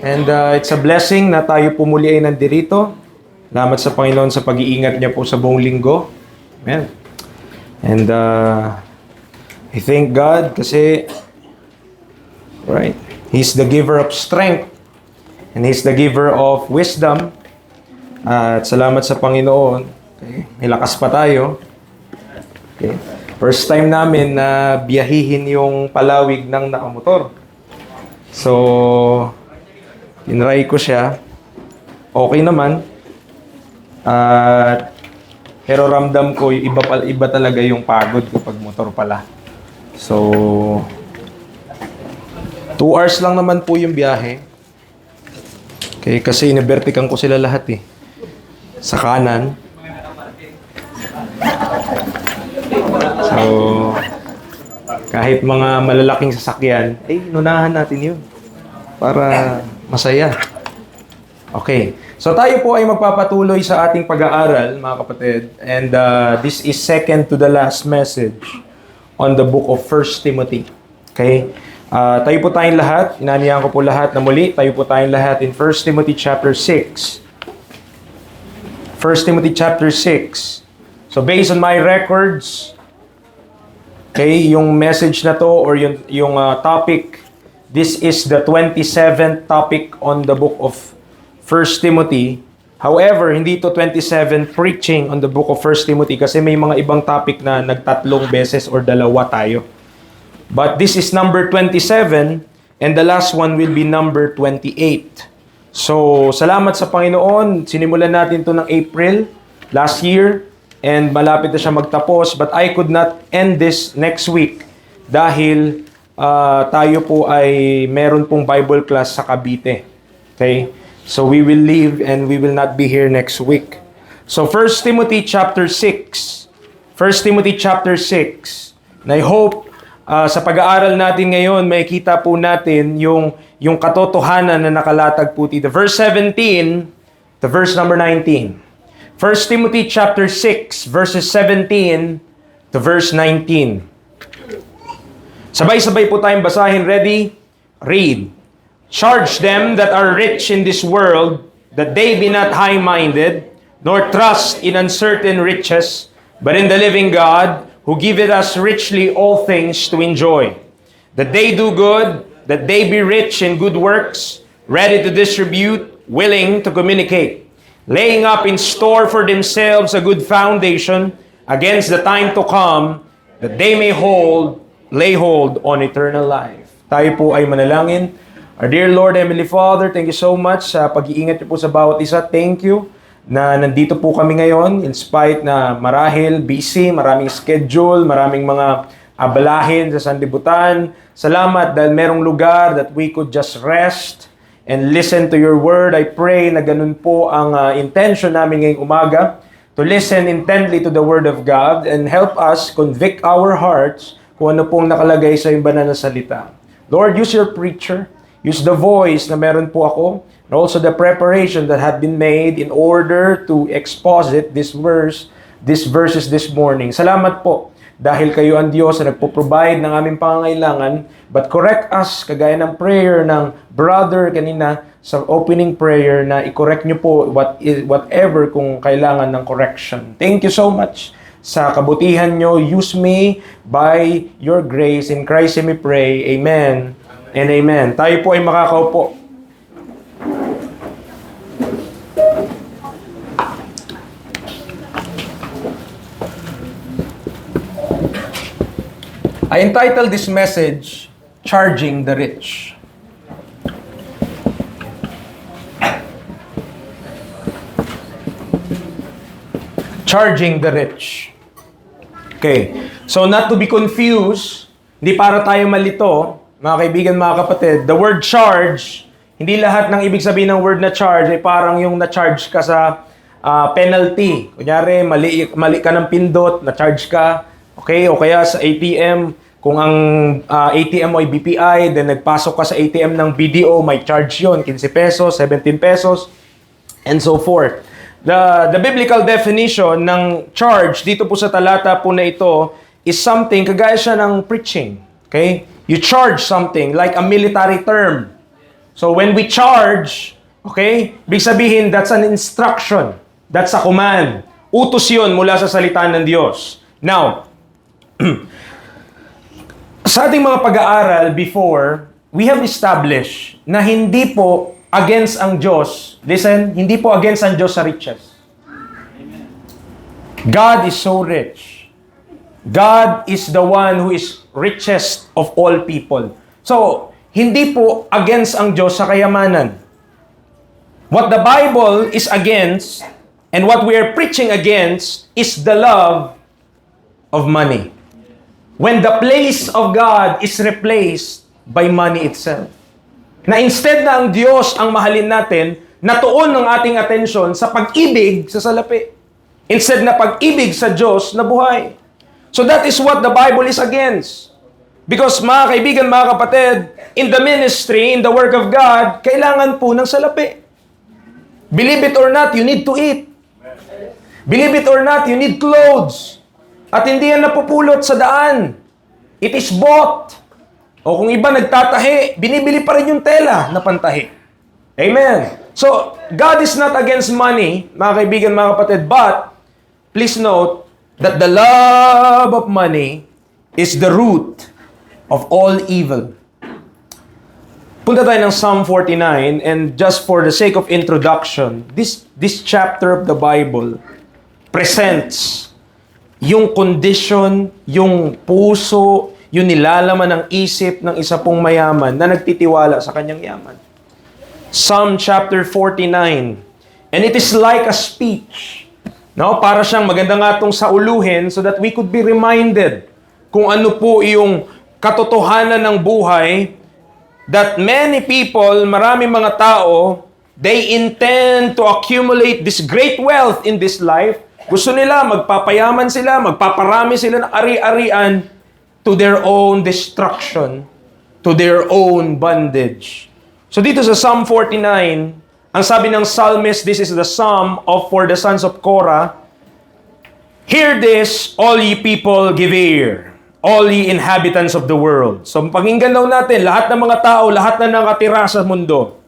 And it's a blessing na tayo po muli ay nandirito. Salamat sa Panginoon sa pag-iingat niya po sa buong linggo. Amen. And I thank God kasi right, He's the giver of strength and He's the giver of wisdom. At salamat sa Panginoon. Okay. May lakas pa tayo. Okay. First time namin na biyahihin yung palawig ng nakamotor. So, tinry ko siya. Okay naman. Pero ramdam ko, iba talaga yung pagod kapag motor pala. So, 2 hours lang naman po yung biyahe. Okay, kasi inibertikan ko sila lahat eh. Sa kanan. So, kahit mga malalaking sasakyan, nunahan natin yun. Para masaya. Okay. So tayo po ay magpapatuloy sa ating pag-aaral, mga kapatid. And this is second to the last message on the book of 1 Timothy. Okay? Tayo po tayong lahat, inanihan ko po lahat na muli, tayo po tayong lahat in 1 Timothy chapter 6. 1 Timothy chapter 6. So based on my records, okay, yung message na to or yung topic, this is the 27th topic on the book of 1 Timothy. However, hindi to 27 preaching on the book of 1 Timothy kasi may mga ibang topic na nagtatlong beses or dalawa tayo. But this is number 27 and the last one will be number 28. So, salamat sa Panginoon. Sinimulan natin to ng April last year and malapit na siya magtapos. But I could not end this next week dahil tayo po ay meron pong Bible class sa Cavite. Okay? So we will leave and we will not be here next week. So 1 Timothy chapter 6. 1 Timothy chapter 6. And I hope sa pag-aaral natin ngayon, makikita po natin yung katotohanan na nakalatag po dito. Verse 17 to verse number 19. 1 Timothy chapter 6 verses 17 to verse 19. Sabay-sabay po tayong basahin. Ready? Read. Charge them that are rich in this world, that they be not high-minded, nor trust in uncertain riches, but in the living God, who giveth us richly all things to enjoy. That they do good, that they be rich in good works, ready to distribute, willing to communicate, laying up in store for themselves a good foundation against the time to come, that they may lay hold on eternal life. Tayo po ay manalangin. Our dear Lord, Heavenly Father, thank you so much sa pag-iingat niyo po sa bawat isa. Thank you na nandito po kami ngayon in spite na marahil busy, maraming schedule, maraming mga abalahin sa sanlibutan. Salamat dahil merong lugar that we could just rest and listen to your word. I pray na ganun po ang intention namin ngayong umaga, to listen intently to the word of God and help us convict our hearts kung ano pong nakalagay sa iyong banal na salita. Lord, use your preacher. Use the voice na meron po ako and also the preparation that had been made in order to exposit this verses this morning. Salamat po dahil kayo ang Diyos na nagpo-provide ng aming pangangailangan, but correct us kagaya ng prayer ng brother kanina sa opening prayer na i-correct nyo po whatever kung kailangan ng correction. Thank you so much sa kabutihan nyo. Use me by your grace. In Christ we pray. Amen. And amen. Tayo po ay makakaupo. I entitled this message, Charging the Rich. Charging the Rich. Okay. So not to be confused, hindi para tayo malito, mga kaibigan, mga kapatid, the word charge, hindi lahat ng ibig sabihin ng word na charge ay parang yung na-charge ka sa penalty. Kunyari, mali ka ng pindot, na-charge ka, okay? O kaya sa ATM, kung ang ATM mo ay BPI, then nagpasok ka sa ATM ng BDO, may charge yon, 15 pesos, 17 pesos, and so forth. The biblical definition ng charge dito po sa talata po na ito is something, kagaya siya ng preaching. Okay? You charge something like a military term. So when we charge, okay, ibig sabihin, that's an instruction. That's a command. Utos yun mula sa salita ng Diyos. Now, sa ating mga pag-aaral before, we have established na hindi po against ang Diyos, listen, hindi po against ang Diyos sa riches. God is so rich. God is the one who is richest of all people. So, hindi po against ang Diyos sa kayamanan. What the Bible is against and what we are preaching against is the love of money. When the place of God is replaced by money itself. Na instead na ang Diyos ang mahalin natin, natuon ang ating atensyon sa pag-ibig sa salapi. Instead na pag-ibig sa Diyos na buhay. So that is what the Bible is against. Because mga kaibigan, mga kapatid, in the ministry, in the work of God, kailangan po ng salapi. Believe it or not, you need to eat. Believe it or not, you need clothes. At hindi yan napupulot sa daan. It is bought. O kung iba nagtatahi, binibili pa rin yung tela na pantahi. Amen. So, God is not against money, mga kaibigan, mga kapatid, but please note that the love of money is the root of all evil. Punta tayo ng Psalm 49, and just for the sake of introduction, this chapter of the Bible presents yung condition, yung puso, yung nilalaman ng isip ng isa pong mayaman na nagtitiwala sa kanyang yaman. Psalm chapter 49. And it is like a speech. No? Para siyang maganda nga itong sauluhin so that we could be reminded kung ano po yung katotohanan ng buhay that many people, marami mga tao, they intend to accumulate this great wealth in this life. Gusto nila, magpapayaman sila, magpaparami sila ng ari-arian to their own destruction, to their own bondage. So dito sa Psalm 49, ang sabi ng psalmist, this is the psalm for the sons of Korah. Hear this, all ye people, give ear, all ye inhabitants of the world. So pakinggan daw natin, lahat ng mga tao, lahat na nakatira sa mundo,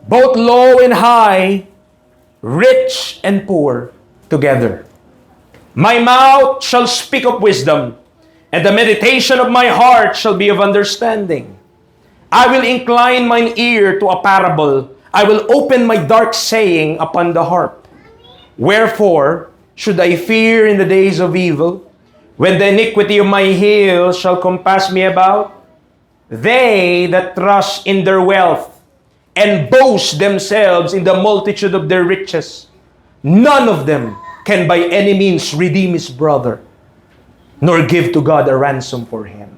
both low and high, rich and poor, together. My mouth shall speak of wisdom, and the meditation of my heart shall be of understanding. I will incline mine ear to a parable. I will open my dark saying upon the harp. Wherefore should I fear in the days of evil, when the iniquity of my heel shall compass me about? They that trust in their wealth and boast themselves in the multitude of their riches, none of them can by any means redeem his brother, nor give to God a ransom for him.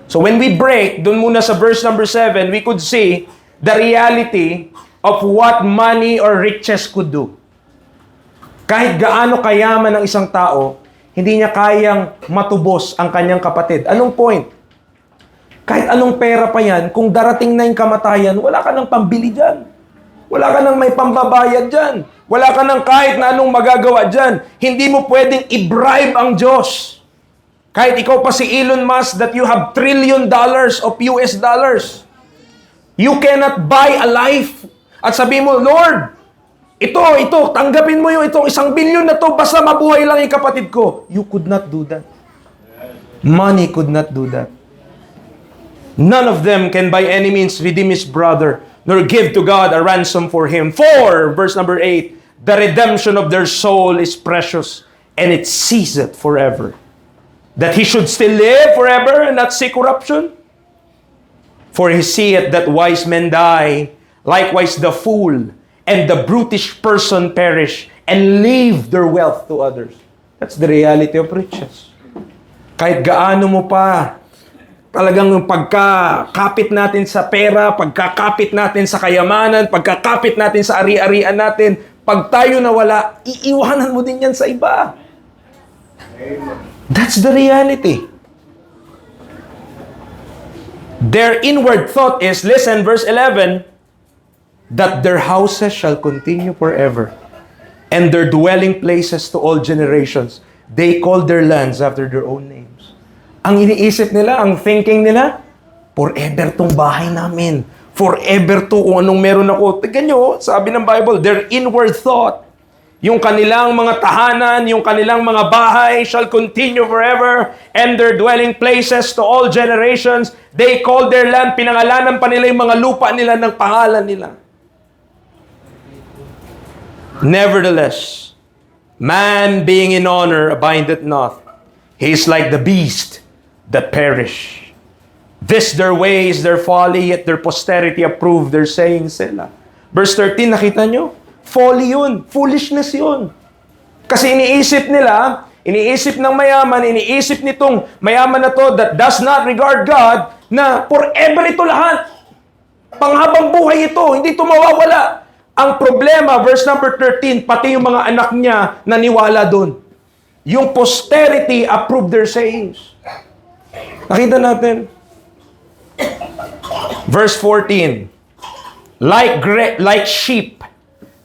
So when we break, dun muna sa verse number 7, we could see the reality of what money or riches could do. Kahit gaano kayaman ng isang tao, hindi niya kayang matubos ang kanyang kapatid. Anong point? Kahit anong pera pa yan, kung darating na yung kamatayan, wala ka nang pambili dyan. Wala ka nang may pambabayad dyan. Wala ka nang kahit na anong magagawa dyan. Hindi mo pwedeng i-bribe ang Diyos. Kahit ikaw pa si Elon Musk that you have $1 trillion of US dollars. You cannot buy a life. At sabi mo, Lord, ito, tanggapin mo yung itong 1 billion na to, basta mabuhay lang yung kapatid ko. You could not do that. Money could not do that. None of them can by any means redeem his brother, nor give to God a ransom for him. For, verse number 8, the redemption of their soul is precious, and it ceaseth forever. That he should still live forever and not see corruption? For he seeth that wise men die, likewise the fool and the brutish person perish, and leave their wealth to others. That's the reality of riches. Kahit gaano mo pa, talagang yung pagkakapit natin sa pera, pagkakapit natin sa kayamanan, pagkakapit natin sa ari-arian natin, pag tayo nawala, iiwanan mo din yan sa iba. That's the reality. Their inward thought is, listen, verse 11, that their houses shall continue forever, and their dwelling places to all generations. They call their lands after their own names. Ang iniisip nila, ang thinking nila, forever tong bahay namin. Forever to kung anong meron ako. Tignan nyo, sabi ng Bible, their inward thought, yung kanilang mga tahanan, yung kanilang mga bahay shall continue forever, and their dwelling places to all generations. They called their land, pinangalanan pa nila yung mga lupa nila ng pangalan nila. Nevertheless, man being in honor abideth not. He is like the beast that perish. This their ways, their folly, yet their posterity approve their sayings sila. Verse 13, nakita nyo? Folly yun. Foolishness yun. Kasi iniisip ng mayaman, iniisip nitong mayaman na to that does not regard God, na forever ito lahat. Panghabang buhay ito, hindi ito mawawala. Ang problema, verse number 13, pati yung mga anak niya naniwala doon. Yung posterity approve their sayings. Nakita natin. Verse 14, like sheep,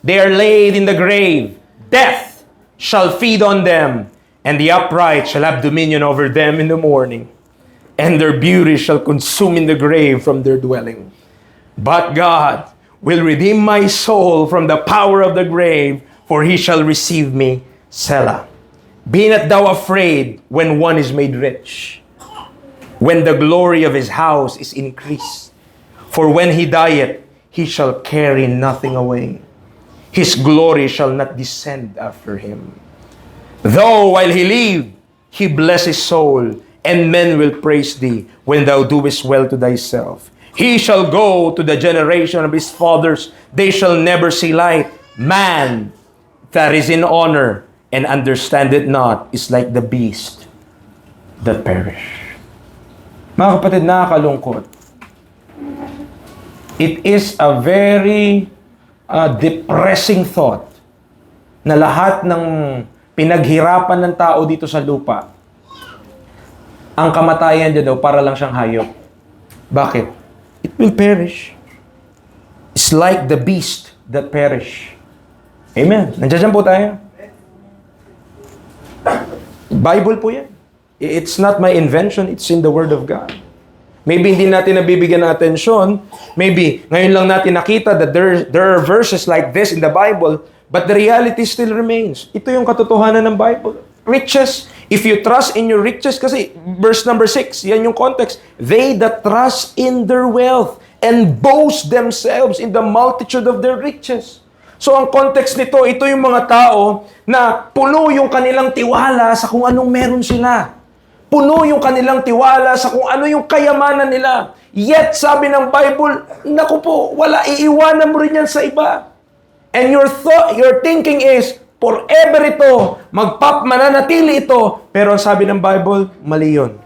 they are laid in the grave. Death shall feed on them, and the upright shall have dominion over them in the morning. And their beauty shall consume in the grave from their dwelling. But God will redeem my soul from the power of the grave, for he shall receive me, Selah. Be not thou afraid when one is made rich, when the glory of his house is increased. For when he dieth, he shall carry nothing away. His glory shall not descend after him. Though while he lived, he bless his soul, and men will praise thee when thou doest well to thyself. He shall go to the generation of his fathers. They shall never see light. Man that is in honor and understand it not is like the beast that perish. Mga kapatid, nakakalungkot. It is a very depressing thought na lahat ng pinaghirapan ng tao dito sa lupa, ang kamatayan dyan daw para lang siyang hayop. Bakit? It will perish. It's like the beast that perish. Amen. Nandiyan po tayo. Bible po yan. It's not my invention, it's in the Word of God. Maybe hindi natin nabibigyan ng atensyon. Maybe ngayon lang natin nakita that there are verses like this in the Bible, but the reality still remains. Ito yung katotohanan ng Bible. Riches, if you trust in your riches, kasi verse number 6, yan yung context. They that trust in their wealth and boast themselves in the multitude of their riches. So ang context nito, ito yung mga tao na puno yung kanilang tiwala sa kung anong meron sila. Puno yung kanilang tiwala sa kung ano yung kayamanan nila. Yet, sabi ng Bible, naku po, wala, iiwanan mo rin yan sa iba. And your thinking is, forever ito, mananatili ito. Pero ang sabi ng Bible, mali yun.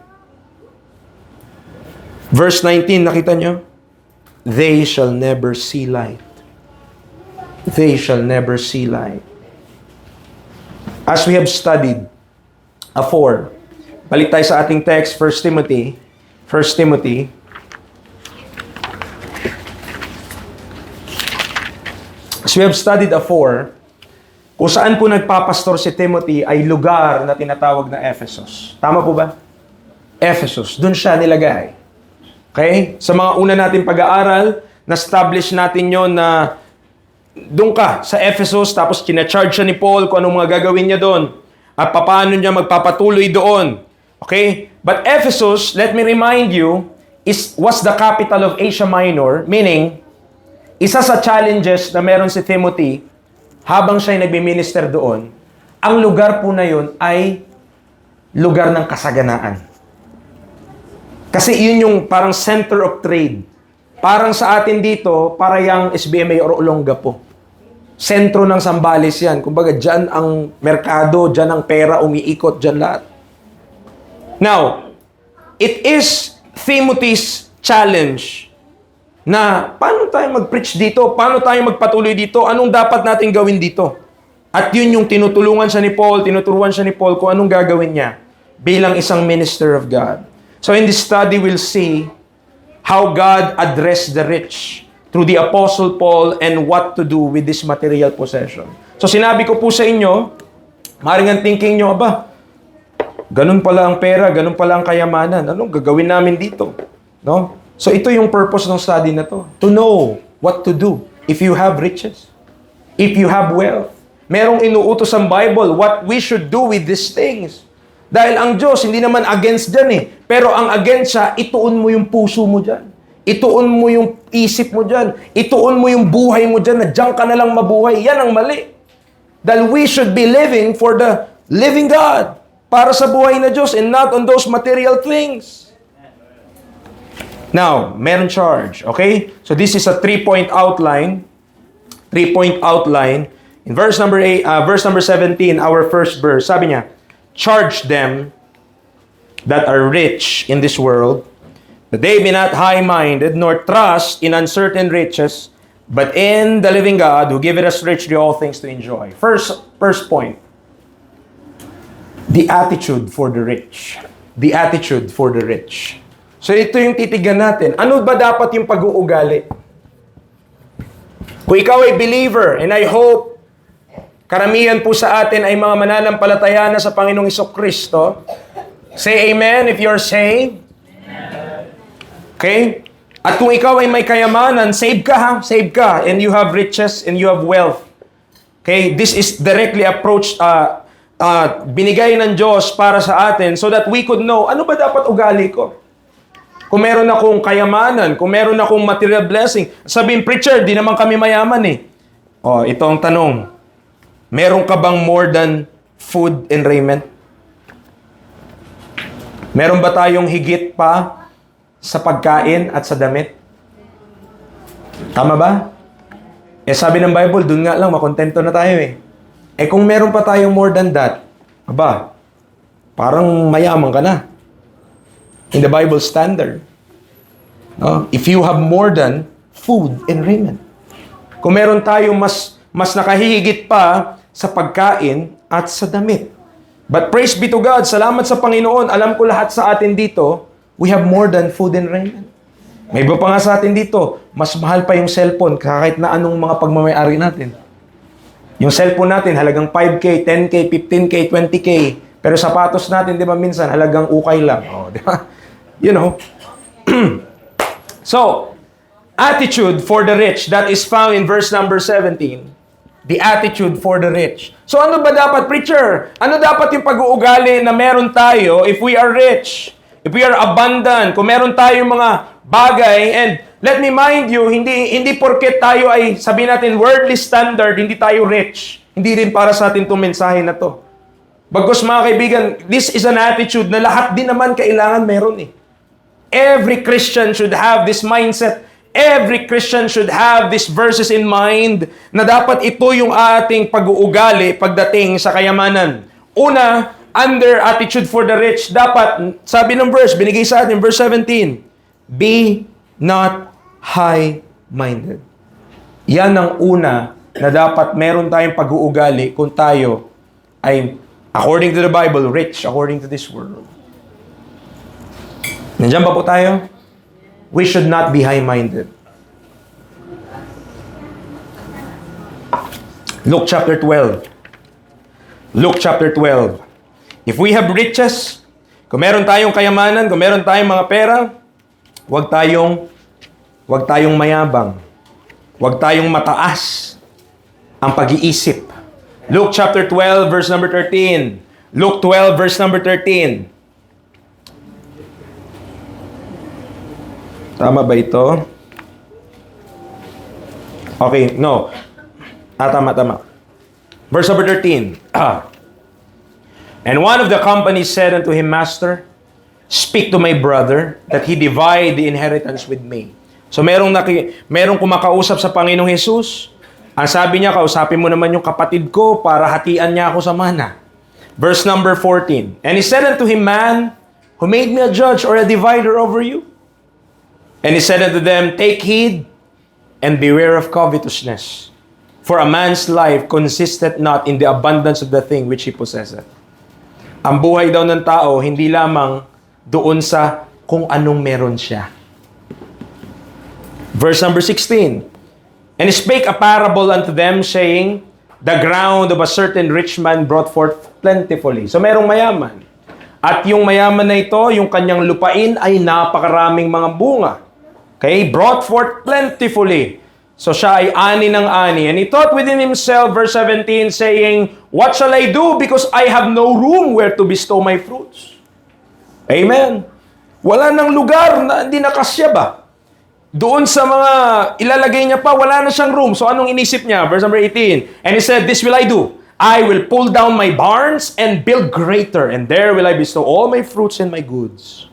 Verse 19, nakita nyo? They shall never see light. They shall never see light. As we have studied afore, balik tayo sa ating text, 1 Timothy. 1 Timothy. As we have studied afore, kung saan po nagpapastor si Timothy ay lugar na tinatawag na Ephesus. Tama po ba? Ephesus. Doon siya nilagay. Okay? Sa mga una natin pag-aaral, na-establish natin yon na doon ka sa Ephesus, tapos kina-charge siya ni Paul kung anong mga gagawin niya doon. At paano niya magpapatuloy doon. Okay? But Ephesus, let me remind you, was the capital of Asia Minor, meaning, isa sa challenges na meron si Timothy, habang siya'y nagmi-minister doon, ang lugar po na yun ay lugar ng kasaganaan. Kasi yun yung parang center of trade. Parang sa atin dito, para yung SBMA or Olongapo. Sentro ng Sambales yan. Kumbaga, dyan ang merkado, dyan ang pera, umiikot, dyan lahat. Now, it is Timothy's challenge na paano tayo mag-preach dito? Paano tayo magpatuloy dito? Anong dapat natin gawin dito? At yun yung tinuturuan siya ni Paul kung anong gagawin niya bilang isang minister of God. So in this study, we'll see how God addressed the rich through the Apostle Paul and what to do with this material possession. So sinabi ko po sa inyo, maaaring ang thinking nyo, ganun pala ang pera, ganun pala ang kayamanan. Anong gagawin namin dito? No? So ito yung purpose ng study na to. To know what to do if you have riches. If you have wealth. Merong inuutos ang Bible what we should do with these things. Dahil ang Diyos, hindi naman against dyan eh. Pero ang against siya, ituon mo yung puso mo dyan. Ituon mo yung isip mo dyan. Ituon mo yung buhay mo dyan na dyan ka na lang mabuhay. Yan ang mali. Dahil we should be living for the living God. Para sa buhay na Diyos and not on those material things. Now, meron charge. Okay? So this is a 3-point outline. 3-point outline. In verse number 17, our first verse, sabi niya, charge them that are rich in this world, that they be not high-minded, nor trust in uncertain riches, but in the living God, who giveth us richly all things to enjoy. First point, the attitude for the rich. The attitude for the rich. So ito yung titigan natin. Ano ba dapat yung pag-uugali? Kung ikaw ay believer, and I hope karamihan po sa atin ay mga mananampalataya na sa Panginoong Jesucristo, say amen if you're saved. Okay? At kung ikaw ay may kayamanan, save ka ha? Save ka. And you have riches and you have wealth. Okay? This is directly approached, binigay ng Diyos para sa atin so that we could know, ano ba dapat ugali ko? Kung meron akong kayamanan, kung meron akong material blessing, sabihin, preacher, di naman kami mayaman eh. Oh, ito ang tanong. Meron ka bang more than food and raiment? Meron ba tayong higit pa sa pagkain at sa damit? Tama ba? Eh sabi ng Bible, dun nga lang, makontento na tayo eh. Eh kung meron pa tayong more than that, aba, parang mayaman ka na. In the Bible standard. No? If you have more than food and raiment. Kung meron tayong mas nakahihigit pa sa pagkain at sa damit. But praise be to God, salamat sa Panginoon, alam ko lahat sa atin dito, we have more than food and raiment. May iba pa nga sa atin dito, mas mahal pa yung cellphone kahit na anong mga pagmamayari natin. Yung cellphone natin, halagang 5K, 10K, 15K, 20K. Pero sapatos natin, di ba, minsan halagang ukay lang. Oh, di ba? You know. So, attitude for the rich, that is found in verse number 17. The attitude for the rich. So ano ba dapat, preacher? Ano dapat yung pag-uugali na meron tayo if we are rich? If we are abundant? Kung meron tayong mga bagay, and let me mind you, hindi porket tayo ay, sabihin natin, worldly standard, hindi tayo rich. Hindi rin para sa atin itong mensahe na to. Bagkus mga kaibigan, this is an attitude na lahat din naman kailangan meron eh. Every Christian should have this mindset. Every Christian should have these verses in mind na dapat ito yung ating pag-uugali pagdating sa kayamanan. Una, under attitude for the rich, dapat, sabi ng verse, binigay sa atin, verse 17, be not high-minded. Yan ang una na dapat meron tayong pag-uugali kung tayo ay, according to the Bible, rich according to this world. Nandiyan ba po tayo? We should not be high-minded. Luke chapter 12. Luke chapter 12. If we have riches, kung meron tayong kayamanan, kung meron tayong mga pera, huwag tayong mayabang. Huwag tayong mataas ang pag-iisip. Luke chapter 12 verse number 13. Luke 12 verse number 13. Tama ba ito? Okay, no. Tama. Verse number 13. And one of the company said unto him, Master, speak to my brother that he divide the inheritance with me. So merong kumakausap sa Panginoong Jesus. Ang sabi niya, kausapin mo naman yung kapatid ko para hatian niya ako sa mana. Verse number 14. And he said unto him, Man, who made me a judge or a divider over you? And he said unto them, Take heed and beware of covetousness. For a man's life consisteth not in the abundance of the thing which he possesseth. Ang buhay daw ng tao, hindi lamang doon sa kung anong meron siya. Verse number 16. And he spake a parable unto them, saying, The ground of a certain rich man brought forth plentifully. So merong mayaman. At yung mayaman na ito, yung kanyang lupain ay napakaraming mga bunga. Okay? Brought forth plentifully. So siya ay ani ng ani. And he thought within himself, verse 17, saying, what shall I do? Because I have no room where to bestow my fruits. Amen. Wala nang lugar na hindi nakasya ba? Doon sa mga ilalagay niya pa, wala na siyang room. So anong inisip niya? Verse number 18. And he said, this will I do. I will pull down my barns and build greater, and there will I bestow all my fruits and my goods.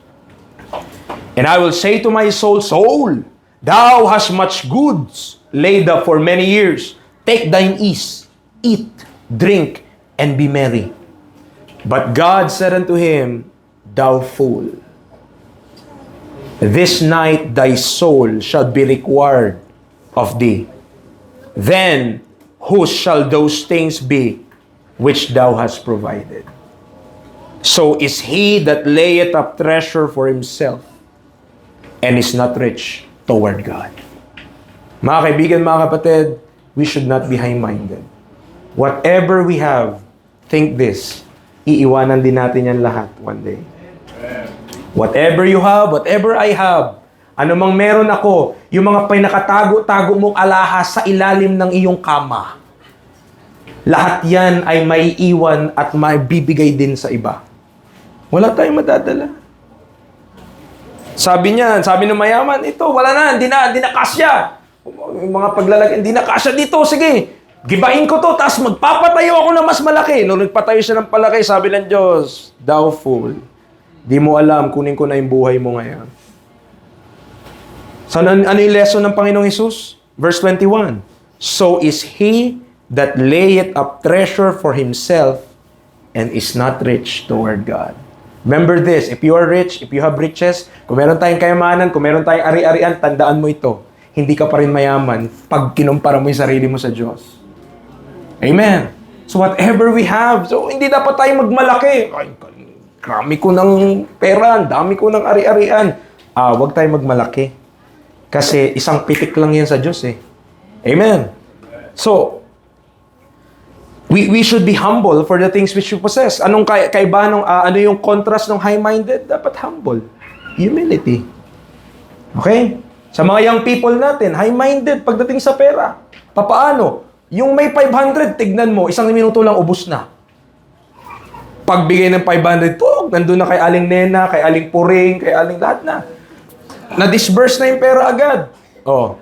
And I will say to my soul, soul, thou hast much goods laid up for many years. Take thine ease, eat, drink, and be merry. But God said unto him, thou fool, this night thy soul shall be required of thee. Then whose shall those things be which thou hast provided? So is he that layeth up treasure for himself and is not rich toward God. Mga kaibigan, mga kapatid, we should not be high-minded. Whatever we have, think this, iiwanan din natin yan lahat one day. Whatever you have, whatever I have, anumang meron ako, yung mga pinakatago-tago mong alahas sa ilalim ng iyong kama, lahat yan ay may iwan at may bibigay din sa iba. Wala tayong madadala. Sabi ng mayaman, ito, wala na, hindi na kasya. Yung mga paglalagay, hindi na kasya dito, sige, gibain ko to, tapos magpapatayo ako na mas malaki. Nung nagpatayo siya ng palaki, sabi ng Diyos, thou fool, di mo alam, kunin ko na yung buhay mo ngayon. So, ano yung lesson ng Panginoong Hesus? Verse 21, so is he that layeth up treasure for himself and is not rich toward God. Remember this, if you are rich, if you have riches, kung meron tayong kayamanan, kung meron tayong ari-arian, tandaan mo ito, hindi ka pa rin mayaman pag kinumpara mo yung sarili mo sa Diyos. Amen. So whatever we have, so hindi dapat tayo magmalaki. Ay, dami ko ng pera, dami ko ng ari-arian. Huwag tayo magmalaki. Kasi isang pitik lang yan sa Diyos eh. Amen. So, we should be humble for the things which you possess. Anong kaiba ano yung contrast ng high-minded? Dapat humble. Humility. Okay? Sa mga young people natin, high-minded pagdating sa pera. Papaano? Yung may 500, tignan mo, isang minuto lang ubos na. Pagbigay ng 500, nandun na kay Aling Nena, kay Aling Puring, kay Aling lahat na. Na-disburse na yung pera agad. Oh.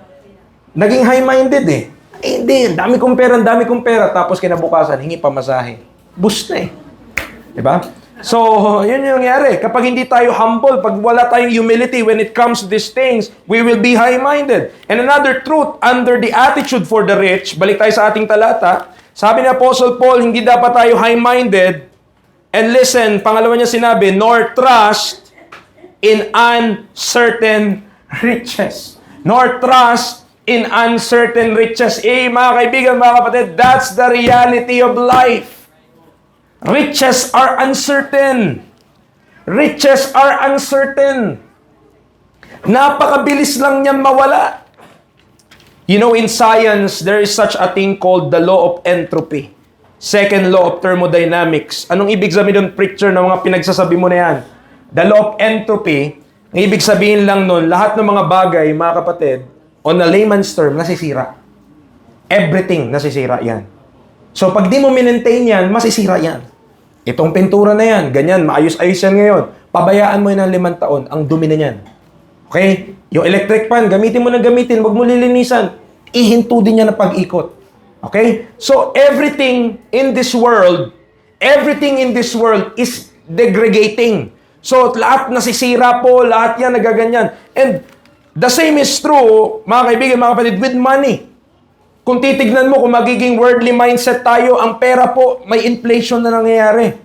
Naging high-minded eh. Hindi, dami kong pera, tapos kinabukasan, hingi pamasahe. Boost na eh. Diba? So, yun yung nangyari. Kapag hindi tayo humble, pag wala tayong humility when it comes to these things, we will be high-minded. And another truth, under the attitude for the rich, balik tayo sa ating talata, sabi ni Apostle Paul, hindi dapat tayo high-minded. And listen, pangalawa niya sinabi, nor trust in uncertain riches. Nor trust in uncertain riches. Mga kaibigan, mga kapatid, that's the reality of life. Riches are uncertain. Riches are uncertain. Napakabilis lang niyan mawala. You know, in science, there is such a thing called the law of entropy. Second law of thermodynamics. Anong ibig sabihin ng preacher ng mga pinagsasabi mo na yan? The law of entropy, ang ibig sabihin lang nun, lahat ng mga bagay, mga kapatid, on a layman's term, nasisira. Everything nasisira yan. So, pag di mo minentain yan, masisira yan. Itong pintura na yan, ganyan, maayos-ayos yan ngayon. Pabayaan mo yan ng 5 taon, ang dumi na yan. Okay? Yung electric fan, gamitin mo na gamitin, wag mo lilinisan. Ihinto din yan na pag-ikot. Okay? So, everything in this world is degrading. So, lahat nasisira po, lahat yan nagaganyan. And, the same is true, mga kaibigan, mga kapatid, with money. Kung titignan mo, kung magiging worldly mindset tayo, ang pera po, may inflation na nangyayari.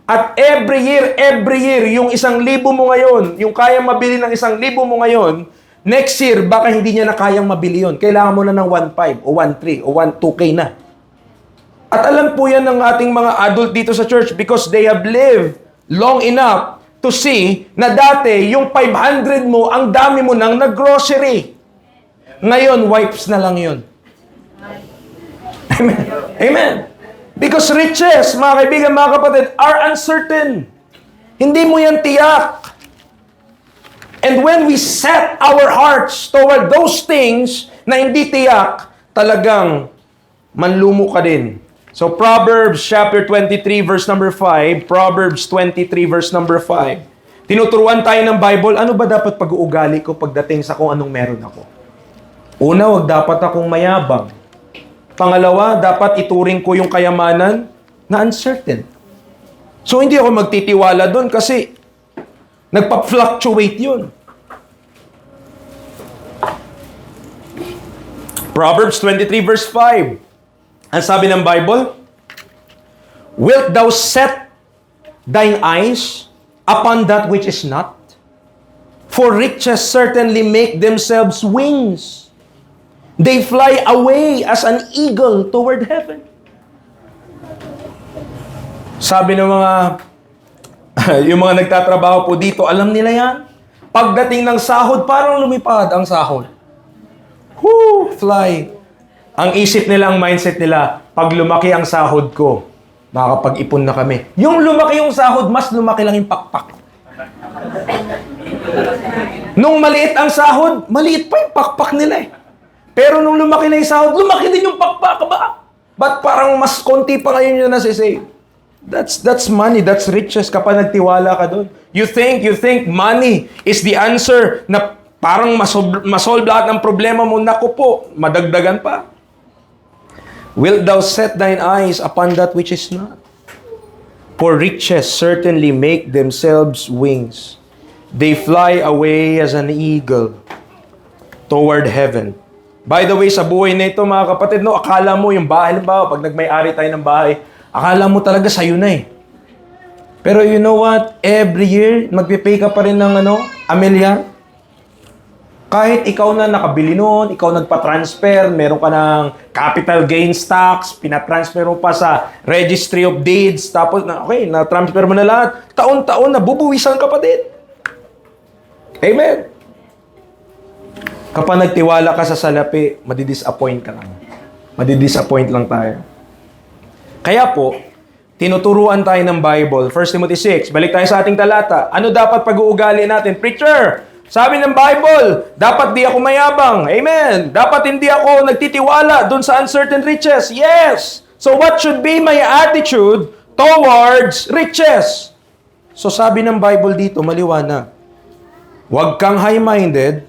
At every year, yung 1,000 mo ngayon, yung kayang mabili ng 1,000 mo ngayon, next year, baka hindi niya na kayang mabili yun. Kailangan mo na ng 1.5 o 1.3 o 2K na. At alam po yan ng ating mga adult dito sa church because they have lived long enough to see na dati, yung 500 mo, ang dami mo nang nag-grocery. Ngayon, wipes na lang yun. Amen. Amen. Because riches, mga kaibigan, mga kapatid, are uncertain. Hindi mo yan tiyak. And when we set our hearts toward those things na hindi tiyak, talagang manlumo ka din. So Proverbs chapter 23 verse number 5, Proverbs 23 verse number 5. Tinuturuan tayo ng Bible, ano ba dapat pag-uugali ko pagdating sa kung anong meron ako? Una, wag dapat akong mayabang. Pangalawa, dapat ituring ko yung kayamanan na uncertain. So hindi ako magtitiwala doon kasi nagpa-fluctuate yun. Proverbs 23 verse 5. Ang sabi ng Bible, wilt thou set thine eyes upon that which is not? For riches certainly make themselves wings. They fly away as an eagle toward heaven. Sabi ng mga yung mga nagtatrabaho po dito, alam nila yan. Pagdating ng sahod, parang lumipad ang sahod. Fly. Ang isip nila, ang mindset nila, pag lumaki ang sahod ko, makakapag-ipon na kami. Yung lumaki yung sahod, mas lumaki lang yung pakpak. Nung maliit ang sahod, maliit pa yung pakpak nila eh. Pero nung lumaki na yung sahod, lumaki din yung pakpak ba? Ba't parang mas konti pa ngayon yun nasisave? That's money, that's riches kapag nagtiwala ka doon. You think money is the answer na parang masolve lahat ng problema mo. Naku po, madagdagan pa. Wilt thou set thine eyes upon that which is not? For riches certainly make themselves wings. They fly away as an eagle toward heaven. By the way, sa buhay na ito mga kapatid, no, akala mo yung bahay, halimbawa, pag nagmay-ari tayo ng bahay, akala mo talaga sa'yo na eh. Pero you know what? Every year, magpipay ka pa rin ng amilyar. Kahit ikaw na nakabili noon, ikaw nagpa-transfer, meron ka ng capital gains tax, pinatransfer mo pa sa registry of deeds, tapos na-transfer mo na lahat. Taon-taon na bubuwisan ka pa din. Amen. Kapag nagtiwala ka sa salapi, madidisappoint ka lang. Madidisappoint lang tayo. Kaya po, tinuturuan tayo ng Bible. 1 Timothy 6, balik tayo sa ating talata. Ano dapat pag-uugali natin? Preacher, sabi ng Bible, dapat di ako mayabang. Amen. Dapat hindi ako nagtitiwala dun sa uncertain riches. Yes. So what should be my attitude towards riches? So sabi ng Bible dito, maliwanag. Huwag kang high-minded,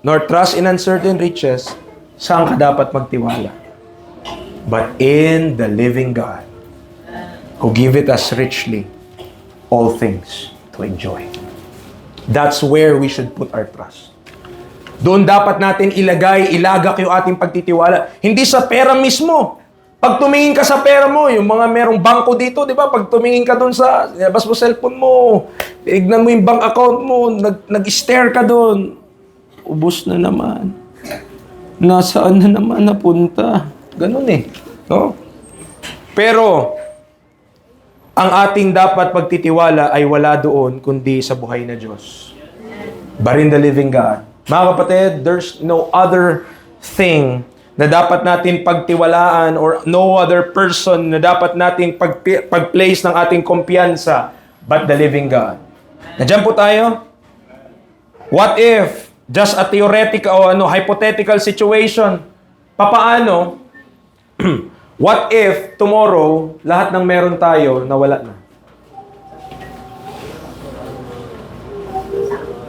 nor trust in uncertain riches. Saan ka dapat magtiwala? But in the living God, who giveth us richly all things to enjoy. That's where we should put our trust. Doon dapat natin ilagak yung ating pagtitiwala. Hindi sa pera mismo. Pag tumingin ka sa pera mo, yung mga merong bangko dito, di ba? Pag tumingin ka doon sa, nilabas mo cellphone mo, tignan mo yung bank account mo, nag-stare ka doon. Ubus na naman. Nasaan na naman napunta? Ganun eh. No? Pero, ang ating dapat pagtitiwala ay wala doon, kundi sa buhay na Diyos. But in the living God. Mga kapatid, there's no other thing na dapat natin pagtiwalaan or no other person na dapat natin pag-place ng ating kumpiyansa but the living God. Nandiyan po tayo? What if, just a theoretical o hypothetical situation, papaano, what if tomorrow, lahat ng meron tayo, nawala na?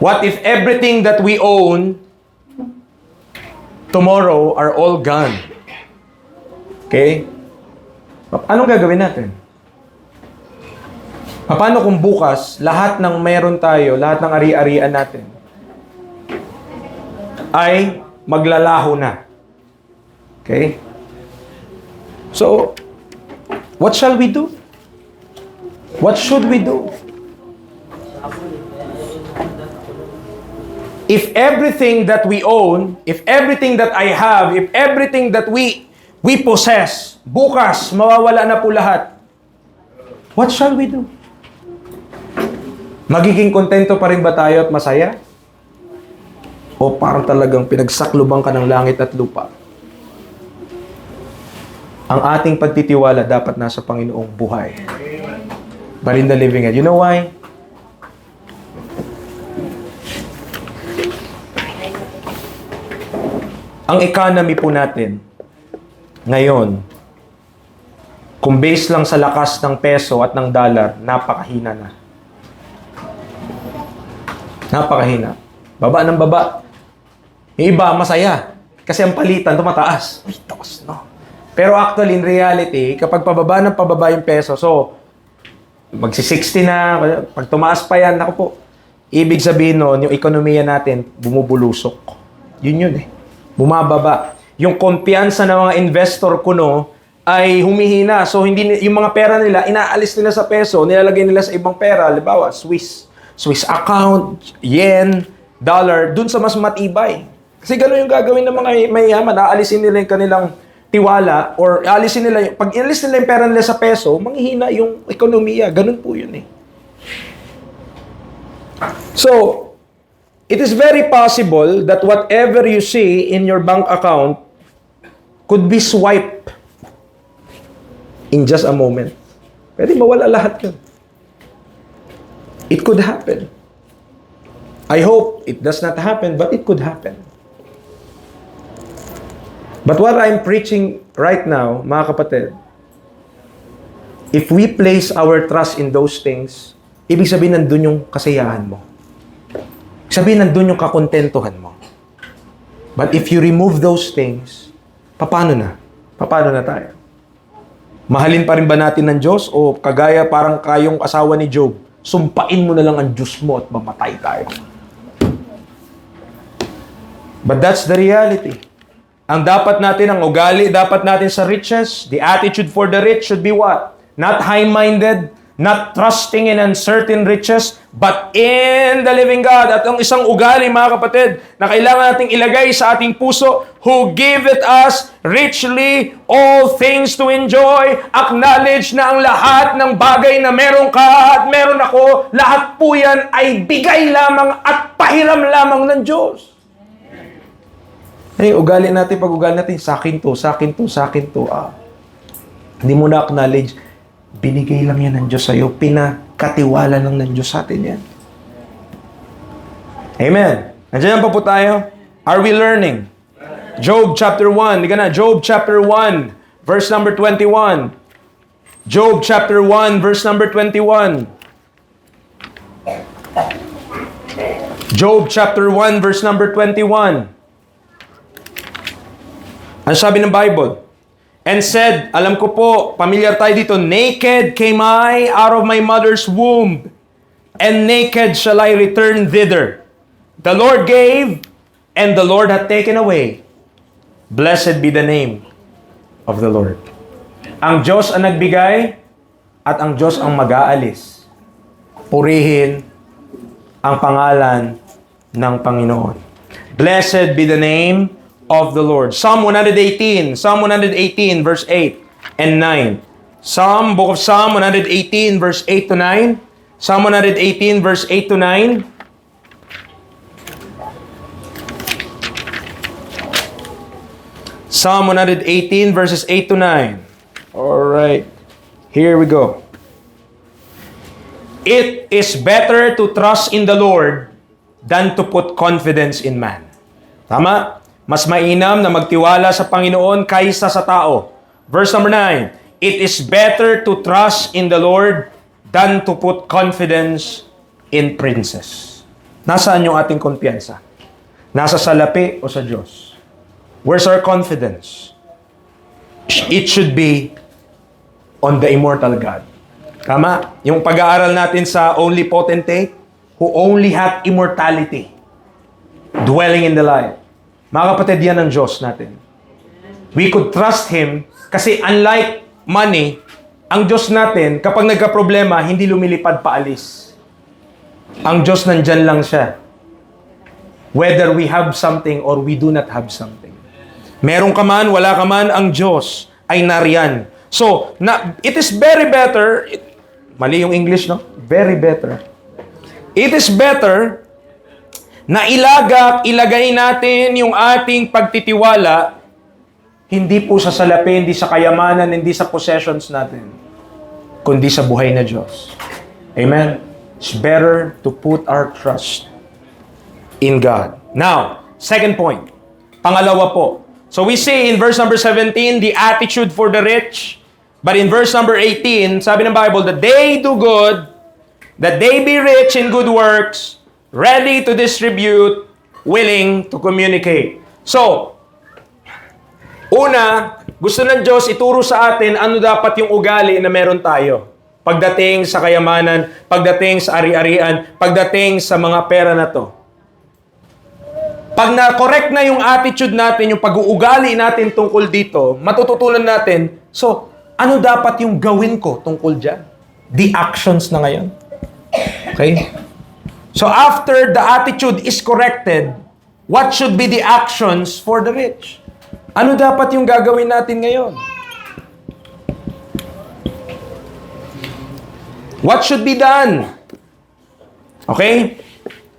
What if everything that we own tomorrow are all gone? Okay? Anong gagawin natin? Paano kung bukas, lahat ng meron tayo, lahat ng ari-arian natin, ay maglalaho na? Okay? So, what shall we do? What should we do? If everything that we own, if everything that I have, if everything that we possess, bukas, mawawala na po lahat, what shall we do? Magiging kontento pa rin ba tayo at masaya? O parang talagang pinagsakluban ka ng langit at lupa? Ang ating pagtitiwala dapat nasa Panginoong buhay. But in the living God. You know why? Ang economy po natin, ngayon, kung base lang sa lakas ng peso at ng dollar, napakahina na. Napakahina. Baba ng baba. Yung iba, masaya. Kasi ang palitan, tumataas. Uy, taas, no? Pero actually, in reality, kapag pababa ng pababa yung peso, so, magsi-60 na, pag tumaas pa yan, ako po, ibig sabihin nun, yung ekonomiya natin, bumubulusok. Yun eh. Bumababa. Yung kumpiyansa ng mga investor kuno ay humihina. So, hindi yung mga pera nila, inaalis nila sa peso, nilalagay nila sa ibang pera. Halimbawa, Swiss account, yen, dollar, dun sa mas matibay. Kasi gano'n yung gagawin ng mga mayayaman. Aalisin nila yung kanilang tiwala or alisin nila, pag inalis nila yung pera nila sa peso, manghihina yung ekonomiya. Ganun po yun eh. So, it is very possible that whatever you see in your bank account could be swiped in just a moment. Pwede mawala lahat yun. It could happen. I hope it does not happen, but it could happen. But what I'm preaching right now, mga kapatid, if we place our trust in those things, ibig sabihin nandun yung kasiyahan mo. Sabihin nandun yung kakontentuhan mo. But if you remove those things, paano na? Paano na tayo? Mahalin pa rin ba natin ng Diyos? O kagaya parang kayong asawa ni Job, sumpain mo na lang ang Diyos mo at mamatay tayo. But that's the reality. Ang dapat natin, ang ugali dapat natin sa riches, the attitude for the rich should be what? Not high-minded, not trusting in uncertain riches, but in the living God. At ang isang ugali, mga kapatid, na kailangan nating ilagay sa ating puso, who giveth us richly all things to enjoy. Acknowledge na ang lahat ng bagay na meron ka at meron ako, lahat po yan ay bigay lamang at pahiram lamang ng Diyos. Ay, ugali natin, pag ugali natin, sa akin to. Hindi mo na acknowledge, binigay lang yan ng Diyos sa'yo. Pinakatiwala lang ng Diyos sa atin yan. Amen. Nandiyan pa po tayo. Are we learning? Job chapter 1. Hindi ka na. Job chapter 1, verse number 21. Job chapter 1, verse number 21. Job chapter 1, verse number 21. Ano sabi ng Bible? And said, alam ko po, familiar tayo dito, naked came I out of my mother's womb, and naked shall I return thither. The Lord gave, and the Lord hath taken away. Blessed be the name of the Lord. Ang Diyos ang nagbigay, at ang Diyos ang mag-aalis. Purihin ang pangalan ng Panginoon. Blessed be the name of the Lord. Psalm 118, verse 8 and 9. Book of Psalm 118, verse 8 to 9. Psalm 118, verse 8 to 9. Psalm 118, verses 8 to 9. All right. Here we go. It is better to trust in the Lord than to put confidence in man. Tama? Mas mainam na magtiwala sa Panginoon kaysa sa tao. Verse number 9. It is better to trust in the Lord than to put confidence in princes. Nasaan yung ating kumpiyansa? Nasa salapi o sa Diyos? Where's our confidence? It should be on the immortal God. Tama? Yung pag-aaral natin sa only potentate who only hath immortality, dwelling in the light. Mga kapatid, yan ang Diyos natin. We could trust Him kasi unlike money, ang Diyos natin, kapag nagka-problema, hindi lumilipad paalis. Ang Diyos nandyan lang siya. Whether we have something or we do not have something. Meron ka man, wala ka man, ang Diyos ay nariyan. So, it is very better, mali yung English, no? Very better. It is better na ilagay natin yung ating pagtitiwala hindi po sa salapi, hindi sa kayamanan, hindi sa possessions natin, kundi sa buhay na Diyos. Amen? It's better to put our trust in God. Now, second point. Pangalawa po, So we see in verse number 17, the attitude for the rich. But in verse number 18, sabi ng Bible, that they do good, that they be rich in good works, ready to distribute, willing to communicate. So, una, gusto ng Diyos ituro sa atin ano dapat yung ugali na meron tayo. Pagdating sa kayamanan, pagdating sa ari-arian, pagdating sa mga pera na to. Pag na-correct na yung attitude natin, yung pag-uugali natin tungkol dito, matututunan natin, so, ano dapat yung gawin ko tungkol dyan? The actions na ngayon. Okay? So, after the attitude is corrected, what should be the actions for the rich? Ano dapat yung gagawin natin ngayon? What should be done? Okay?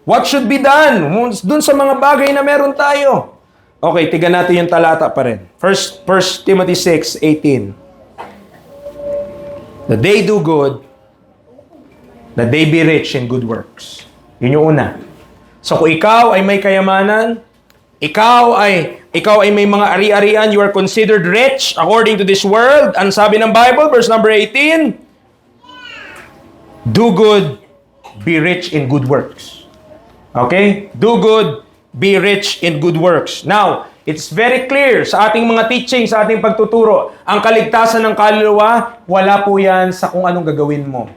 What should be done? Dun sa mga bagay na meron tayo. Okay, tigan natin yung talata pa rin. First Timothy 6:18. That they do good, that they be rich in good works. Yun yung una. So kung ikaw ay may kayamanan, ikaw ay may mga ari-arian, you are considered rich according to this world. Ang sabi ng Bible, verse number 18, do good, be rich in good works. Okay? Do good, be rich in good works. Now, it's very clear sa ating mga teaching, sa ating pagtuturo, ang kaligtasan ng kaluluwa, wala po yan sa kung anong gagawin mo.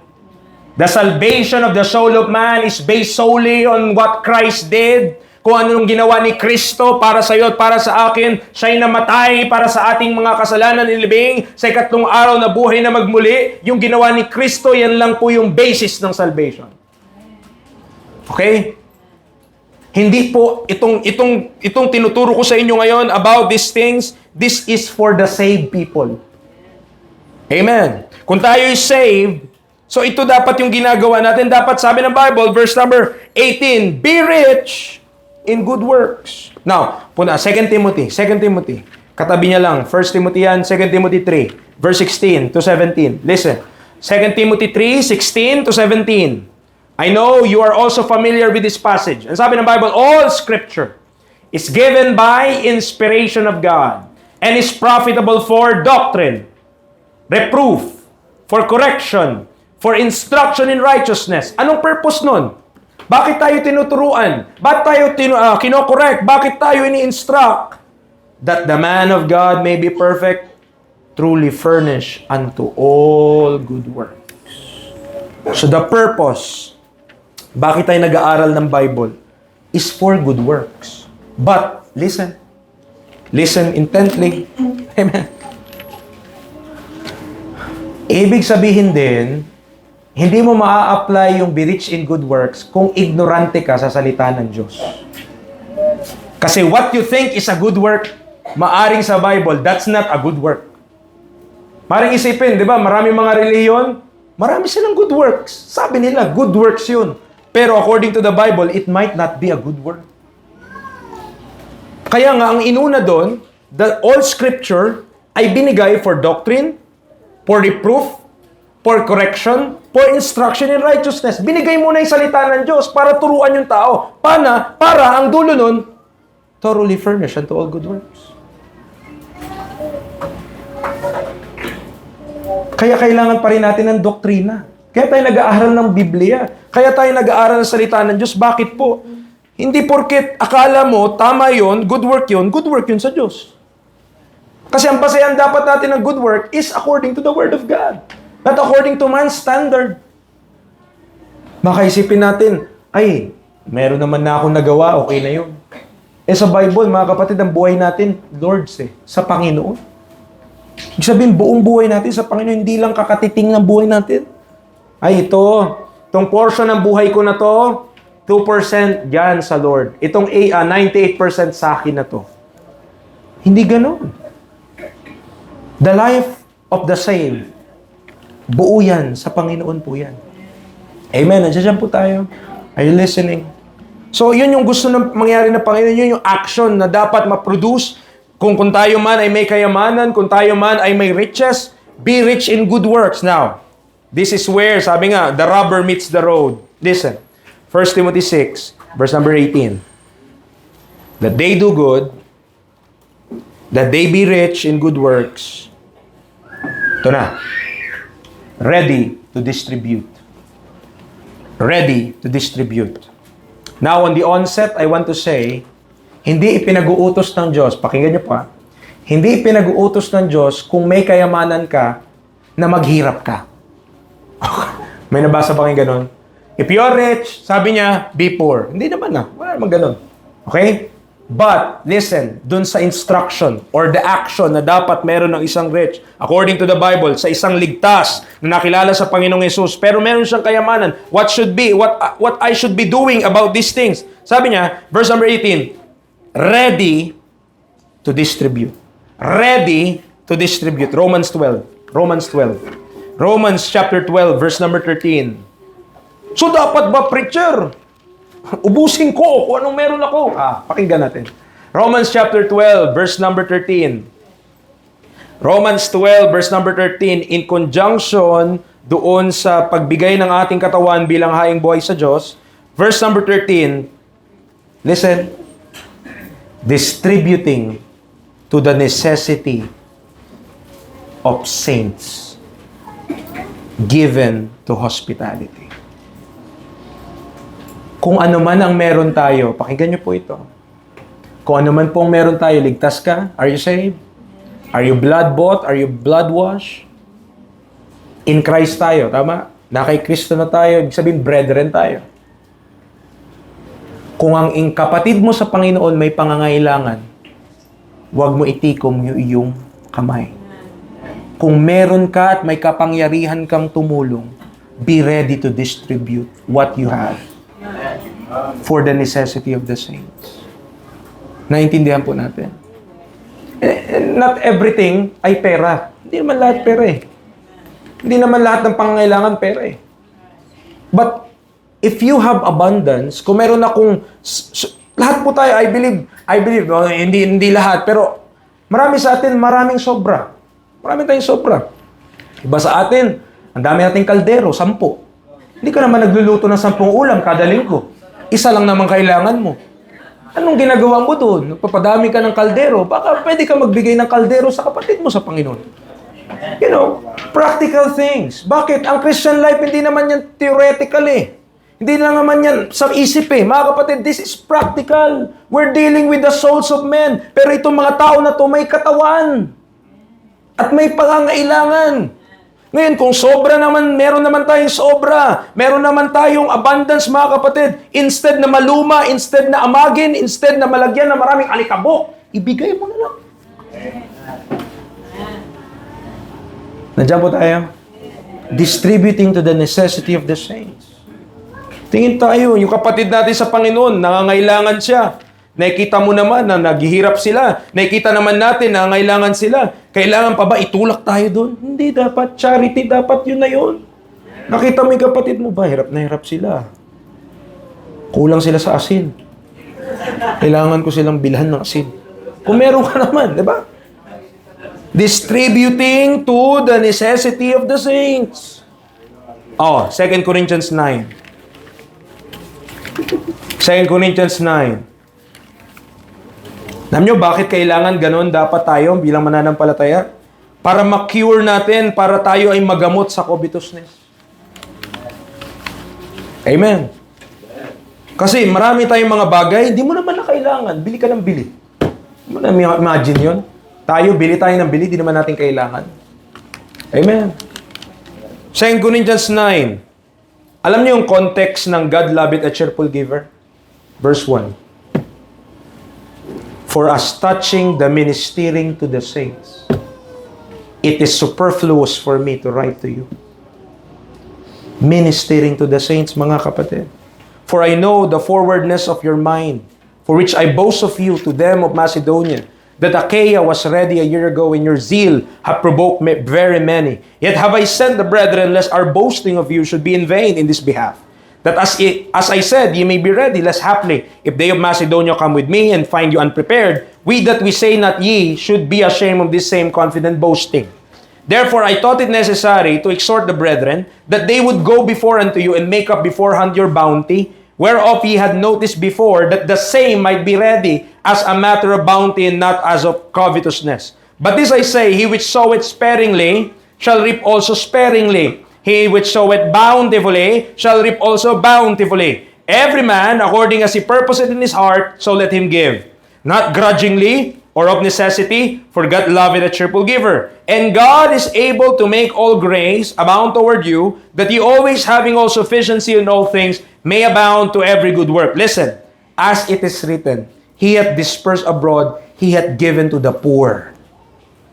The salvation of the soul of man is based solely on what Christ did. Kung anong ginawa ni Kristo para sa iyo at para sa akin, siya'y namatay para sa ating mga kasalanan nilibing sa ikatlong araw na buhay na magmuli. Yung ginawa ni Kristo, yan lang po yung basis ng salvation. Okay? Hindi po itong tinuturo ko sa inyo ngayon about these things, this is for the saved people. Amen. Kung tayo is saved, so ito dapat yung ginagawa natin. Dapat sabi ng Bible, verse number 18, be rich in good works. Now, 2 Timothy. Katabi niya lang, 1 Timothy yan, 2 Timothy 3, verse 16 to 17. Listen, 2 Timothy 3, 16 to 17. I know you are also familiar with this passage. And sabi ng Bible, all Scripture is given by inspiration of God and is profitable for doctrine, reproof, for correction, for instruction in righteousness. Anong purpose nun? Bakit tayo tinuturuan? Bakit tayo kino-correct? Bakit tayo ini-instruct? That the man of God may be perfect, truly furnished unto all good works. So the purpose, bakit tayo nag-aaral ng Bible, is for good works. But, listen intently. Amen. Ibig sabihin din, hindi mo maa-apply yung be rich in good works kung ignorante ka sa salita ng Diyos. Kasi what you think is a good work, maaring sa Bible, that's not a good work. Maring isipin, di ba, marami mga reliyon, marami silang good works. Sabi nila, good works yun. Pero according to the Bible, it might not be a good work. Kaya nga, ang inuna doon, that all Scripture ay binigay for doctrine, for reproof, for correction, for instruction in righteousness. Binigay muna yung salita ng Diyos para turuan yung tao. Para ang dulo nun, thoroughly furnished unto all good works. Kaya kailangan pa rin natin ng doktrina. Kaya tayo nag-aaral ng Biblia. Kaya tayo nag-aaral ng salita ng Diyos. Bakit po? Hindi porket akala mo, tama yun good work yun sa Diyos. Kasi ang basehan dapat natin ng good work is according to the Word of God. Not according to man's standard. Makaisipin natin, ay, meron naman na akong nagawa, okay na yun. Sa Bible, mga kapatid, ang buhay natin, Lord's sa Panginoon. Ibig sabihin, buong buhay natin sa Panginoon, hindi lang kakatiting ng buhay natin. Ay, itong portion ng buhay ko na to, 2% dyan sa Lord. Itong 98% sa akin na to. Hindi ganon. The life of the saved, buo yan, sa Panginoon po yan. Amen. Nandiyan po tayo. Are you listening? So, yun yung gusto ng mangyari na Panginoon. Yun yung action na dapat ma-produce. Kung tayo man ay may kayamanan, kung tayo man ay may riches, be rich in good works. Now, this is where, sabi nga, the rubber meets the road. Listen, 1 Timothy 6, verse number 18. That they do good, that they be rich in good works. Ito na. Ready to distribute. Ready to distribute. Now, on the onset, I want to say, hindi ipinag-uutos ng Diyos, pakinggan niyo pa, hindi ipinag-uutos ng Diyos kung may kayamanan ka na maghirap ka. May nabasa ba kayong ganon? If you're rich, sabi niya, be poor. Hindi naman na. Wala naman ganon. Okay? But, listen, dun sa instruction or the action na dapat meron ng isang rich, according to the Bible, sa isang ligtas na nakilala sa Panginoong Yesus, pero meron siyang kayamanan, what I should be doing about these things? Sabi niya, verse number 18, ready to distribute. Ready to distribute. Romans 12. Romans chapter 12, verse number 13. So, dapat ba, preacher? Ubusin ko kung anong meron ako. Pakinggan natin. Romans chapter 12, verse number 13. Romans 12, verse number 13, in conjunction doon sa pagbigay ng ating katawan bilang haing buhay sa Diyos. Verse number 13, listen. Distributing to the necessity of saints given to hospitality. Kung ano man ang meron tayo, pakinggan niyo po ito. Kung ano man pong meron tayo, ligtas ka? Are you saved? Are you blood-bought? Are you blood-washed? In Christ tayo, tama? Na kay Kristo na tayo, ibig sabihin, brethren tayo. Kung ang kapatid mo sa Panginoon may pangangailangan, huwag mo itikom yung iyong kamay. Kung meron ka at may kapangyarihan kang tumulong, be ready to distribute what you have for the necessity of the saints. Naintindihan po natin. Not everything ay pera. Hindi naman lahat pera eh. Hindi naman lahat ng pangangailangan pera eh. But if you have abundance, kung meron akong lahat po tayo, I believe, no, hindi lahat, pero marami sa atin, maraming sobra. Marami tayong sobra. Iba sa atin, ang dami nating kaldero, 10. Hindi ka naman nagluluto ng 10 ulam kada linggo. Isa lang naman kailangan mo. Anong ginagawa mo doon? Nagpapadami ka ng kaldero. Baka pwede ka magbigay ng kaldero sa kapatid mo sa Panginoon. You know, practical things. Bakit? Ang Christian life, hindi naman yan theoretical eh. Hindi lang naman yan sa isip eh. Mga kapatid, this is practical. We're dealing with the souls of men. Pero itong mga tao na to may katawan. At may pangangailangan. Ngayon, kung sobra naman, meron naman tayong sobra. Meron naman tayong abundance, mga kapatid. Instead na maluma, instead na amagin, instead na malagyan na maraming alikabok, ibigay mo na lang. Nandiyan po tayo. Distributing to the necessity of the saints. Tingin tayo, yung kapatid natin sa Panginoon, nangangailangan siya. Nakikita mo naman na naghihirap sila. Nakikita naman natin na nangangailangan sila. Kailangan pa ba itulak tayo doon? Hindi, dapat charity, dapat yun na yun. Nakita mo yung kapatid mo ba? Hirap na hirap sila. Kulang sila sa asin. Kailangan ko silang bilhan ng asin. Kung meron ka naman, di ba? Distributing to the necessity of the saints. 2 Corinthians 9. 2 Corinthians 9. Alam nyo, bakit kailangan ganon dapat tayo bilang mananampalataya? Para ma-cure natin, para tayo ay magamot sa covetousness. Amen. Kasi marami tayong mga bagay, hindi mo naman na kailangan. Bili ka ng bili. Hindi mo na imagine yun. Tayo, bili tayo ng bili, hindi naman natin kailangan. Amen. 2 Corinthians 9. Alam niyo yung context ng God loveth a cheerful giver? Verse 1. For us touching the ministering to the saints, it is superfluous for me to write to you. Ministering to the saints, mga kapatid. For I know the forwardness of your mind, for which I boast of you to them of Macedonia, that Achaia was ready a year ago, and your zeal have provoked very many. Yet have I sent the brethren, lest our boasting of you should be in vain in this behalf. That as I said, ye may be ready, lest haply, if they of Macedonia come with me and find you unprepared, we that we say not ye should be ashamed of this same confident boasting. Therefore, I thought it necessary to exhort the brethren, that they would go before unto you and make up beforehand your bounty, whereof ye had noticed before, that the same might be ready as a matter of bounty and not as of covetousness. But this I say, he which soweth sparingly shall reap also sparingly. He which soweth bountifully shall reap also bountifully. Every man according as he purposeth in his heart, so let him give. Not grudgingly or of necessity, for God loveth a cheerful giver. And God is able to make all grace abound toward you, that you always having all sufficiency in all things may abound to every good work. Listen, as it is written, He hath dispersed abroad, He hath given to the poor.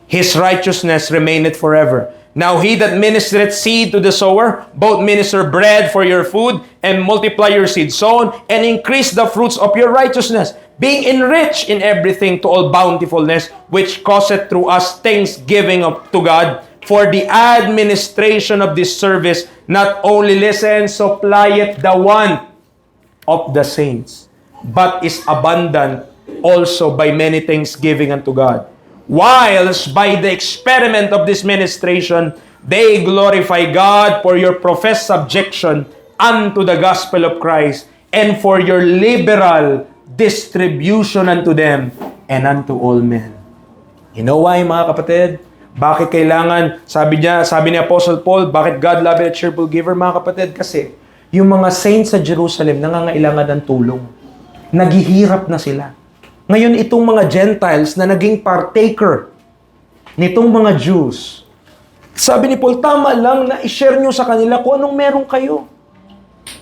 His righteousness remaineth forever. Now he that ministereth seed to the sower, both minister bread for your food, and multiply your seed sown, and increase the fruits of your righteousness, being enriched in everything to all bountifulness, which causeth through us thanksgiving to God for the administration of this service, not only listen, supplieth the want of the saints, but is abundant also by many thanksgiving unto God. Whilst by the experiment of this ministration, they glorify God for your professed subjection unto the gospel of Christ, and for your liberal distribution unto them and unto all men. You know why, mga kapatid? Bakit kailangan, sabi ni Apostle Paul, bakit God loveth a cheerful giver, mga kapatid? Kasi yung mga saints sa Jerusalem nangangailangan ng tulong. Naghihirap na sila. Ngayon, itong mga Gentiles na naging partaker nitong mga Jews, sabi ni Paul, tama lang na i-share nyo sa kanila kung anong meron kayo.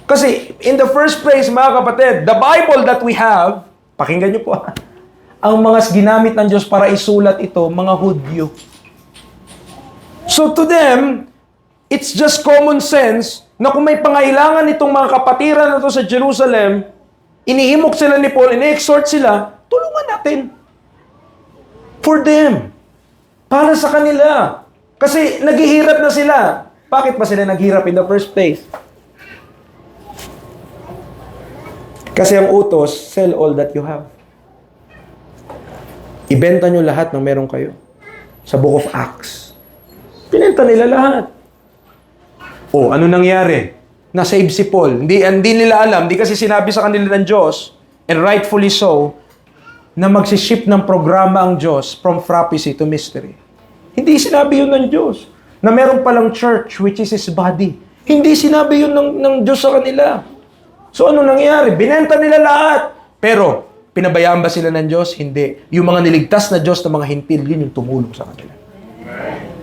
Kasi, in the first place, mga kapatid, the Bible that we have, pakinggan nyo po, ang mga ginamit ng Diyos para isulat ito, mga Hudyo. So to them, it's just common sense na kung may pangailangan itong mga kapatiran na ito sa Jerusalem, inihimok sila ni Paul, ini-exhort sila, tulungan natin. For them. Para sa kanila. Kasi naghihirap na sila. Bakit pa sila naghirap in the first place? Kasi ang utos, sell all that you have. Ibenta nyo lahat ng meron kayo. Sa Book of Acts. Pinenta nila lahat. O, ano nangyari? Na-save si Paul. Hindi nila alam, hindi kasi sinabi sa kanila ng Diyos, and rightfully so, na magsiship ng programa ang Diyos from prophecy to mystery. Hindi sinabi yun ng Diyos. Na meron palang church, which is His body. Hindi sinabi yun ng Diyos sa kanila. So ano nangyari? Binenta nila lahat. Pero, pinabayaan ba sila ng Diyos? Hindi. Yung mga niligtas na Diyos ng mga hintil, yun yung tumulong sa kanila.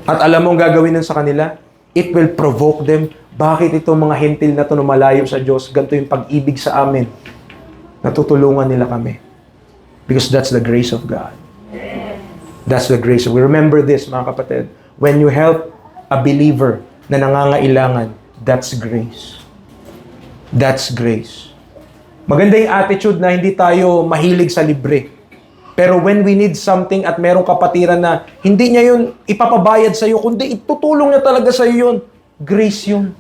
At alam mo ang gagawin nun sa kanila? It will provoke them. Bakit itong mga hintil na ito lumalayo sa Diyos? Ganito yung pag-ibig sa amin. Natutulungan nila kami. Because that's the grace of God. That's the grace. We remember this, mga kapatid. When you help a believer na nangangailangan, that's grace. That's grace. Maganda yung attitude na hindi tayo mahilig sa libre. Pero when we need something at merong kapatiran na hindi niya yun ipapabayad sa iyo, kundi itutulong niya talaga sa iyo yun, grace yun.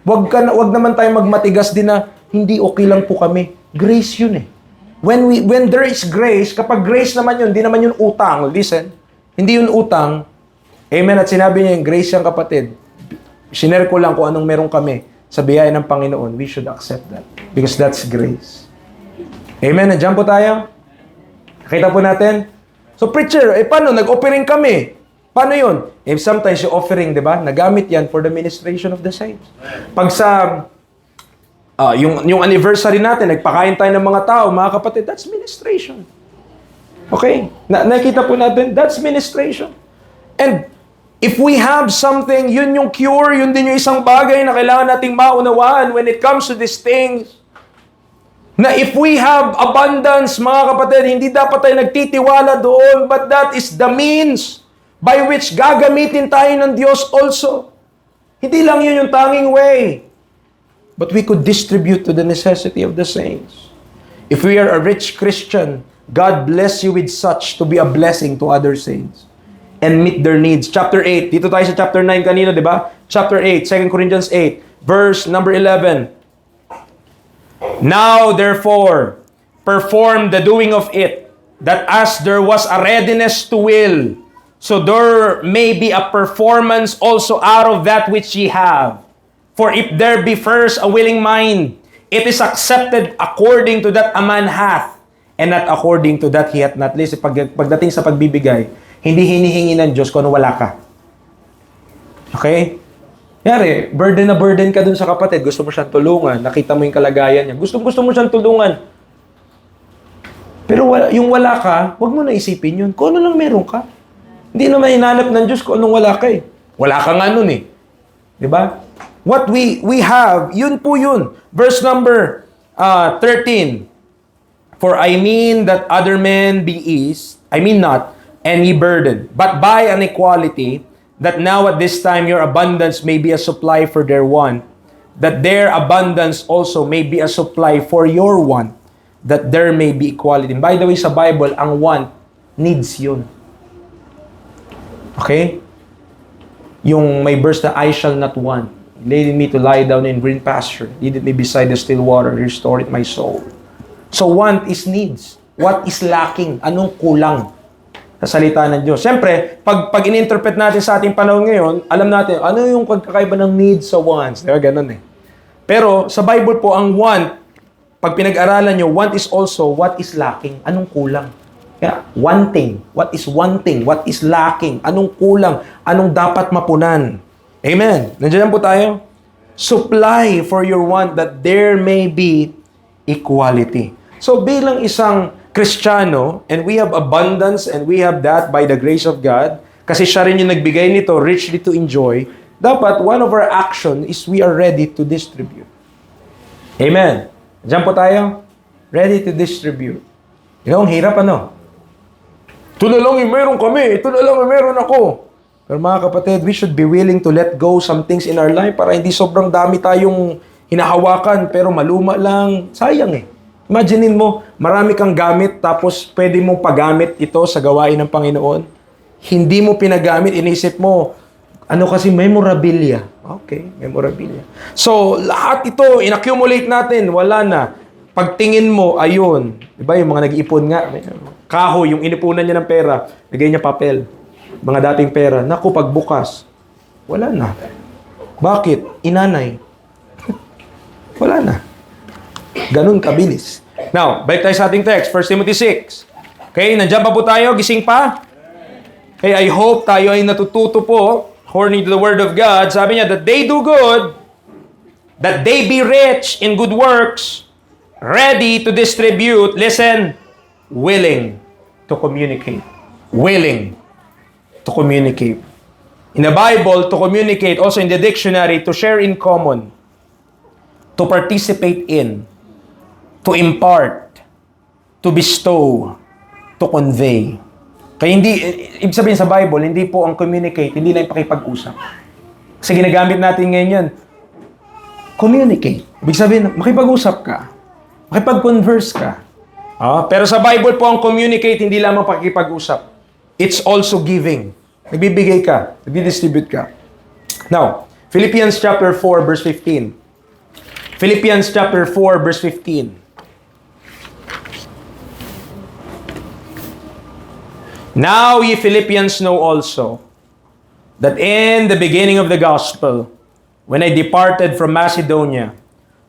Wag naman tayo magmatigas din na hindi okay lang po kami. Grace yun eh. When there is grace, kapag grace naman yun, hindi naman yun utang. Listen, hindi yun utang. Amen. At sinabi niya yung grace yung kapatid. Sinare ko lang kung anong meron kami sa biyaya ng Panginoon. We should accept that. Because that's grace. Amen. Nandiyan po tayo. Nakita po natin. So preacher, paano? Nag-offering kami. Paano yun? Sometimes yung offering, di ba? Nagamit yan for the ministration of the saints. Pag sa yung anniversary natin, nagpakain tayo ng mga tao, mga kapatid, that's ministration. Okay? Nakita po natin, that's ministration. And if we have something, yun yung cure, yun din yung isang bagay na kailangan nating maunawaan when it comes to these things. Na if we have abundance, mga kapatid, hindi dapat tayo nagtitiwala doon, but that is the means by which gagamitin tayo ng Diyos also. Hindi lang yun yung tanging way. But we could distribute to the necessity of the saints. If we are a rich Christian, God bless you with such to be a blessing to other saints and meet their needs. Chapter 8. Dito tayo sa chapter 9 kanina, di ba? Chapter 8, 2 Corinthians 8, verse number 11. Now, therefore, perform the doing of it, that as there was a readiness to will, so there may be a performance also out of that which ye have. For if there be first a willing mind, it is accepted according to that a man hath, and not according to that he hath not. Listen, pagdating sa pagbibigay, hindi hinihingi ng Diyos kung ano wala ka. Okay? Yari, burden na burden ka dun sa kapatid, gusto mo siyang tulungan, nakita mo yung kalagayan niya, gusto mo siyang tulungan. Pero yung wala ka, huwag mo na isipin yun. Kung ano lang meron ka. Hindi naman hinanap ng Diyos kung anong wala ka eh. Wala ka nga nun eh. Diba? What we have, yun po yun. Verse number 13. For I mean that other men be eased, I mean not, and ye burden, but by an equality, that now at this time your abundance may be a supply for their want, that their abundance also may be a supply for your want, that there may be equality. And by the way, sa Bible, ang want, needs yun. Okay? Yung may verse na, I shall not want. Leading me to lie down in green pasture. Leading me beside the still water. Restored my soul. So want is needs. What is lacking? Anong kulang sa salita ng Diyos? Siyempre, pag in-interpret natin sa ating panahon ngayon, alam natin, ano yung pagkakaiba ng needs sa wants? Diba? Ganun eh. Pero sa Bible po, ang want, pag pinag-aralan nyo, want is also what is lacking. Anong kulang? Kaya, wanting. What is wanting? What is lacking? Anong kulang? Anong dapat mapunan? Amen. Nandiyan po tayo. Supply for your want that there may be equality. So, bilang isang Kristiyano, and we have abundance and we have that by the grace of God, kasi siya rin yung nagbigay nito, richly to enjoy, dapat one of our action is we are ready to distribute. Amen. Diyan po tayo. Ready to distribute. Ang hirap ano? Ito na lang yung meron kami. Ito na lang yung meron ako. Pero mga kapatid, we should be willing to let go some things in our life para hindi sobrang dami tayong hinahawakan pero maluma lang. Sayang eh. Imaginein mo, marami kang gamit tapos pwede mong paggamit ito sa gawain ng Panginoon. Hindi mo pinagamit, inisip mo, ano kasi memorabilia. Okay, memorabilia. So, lahat ito, in-accumulate natin, wala na. Pagtingin mo, ayun. Diba yung mga nag-iipon nga, kahoy, yung inipunan niya ng pera, lagay niya papel. Mga dating pera. Naku, pagbukas, wala na. Bakit? Inanay. Wala na. Ganun kabilis. Now, balik tayo sa ating text, 1 Timothy 6. Okay, nandiyan pa po tayo, gising pa. Okay, I hope tayo ay natututo po, according to the Word of God. Sabi niya, that they do good, that they be rich in good works, ready to distribute, listen, willing to communicate. Willing to communicate. In the Bible, to communicate, also in the dictionary, to share in common, to participate in, to impart, to bestow, to convey. Kaya hindi, ibig sabihin sa Bible, hindi po ang communicate, hindi lang pakipag-usap. Kasi ginagamit natin ngayon yan. Communicate. Ibig sabihin, makipag-usap ka. Makipag-converse ka. Pero sa Bible po ang communicate, hindi lamang pakipag-usap. It's also giving. Nagbibigay ka. Nagdi-distribute ka. Now, Philippians chapter 4, verse 15. Philippians chapter 4, verse 15. Now ye Philippians know also that in the beginning of the gospel, when I departed from Macedonia,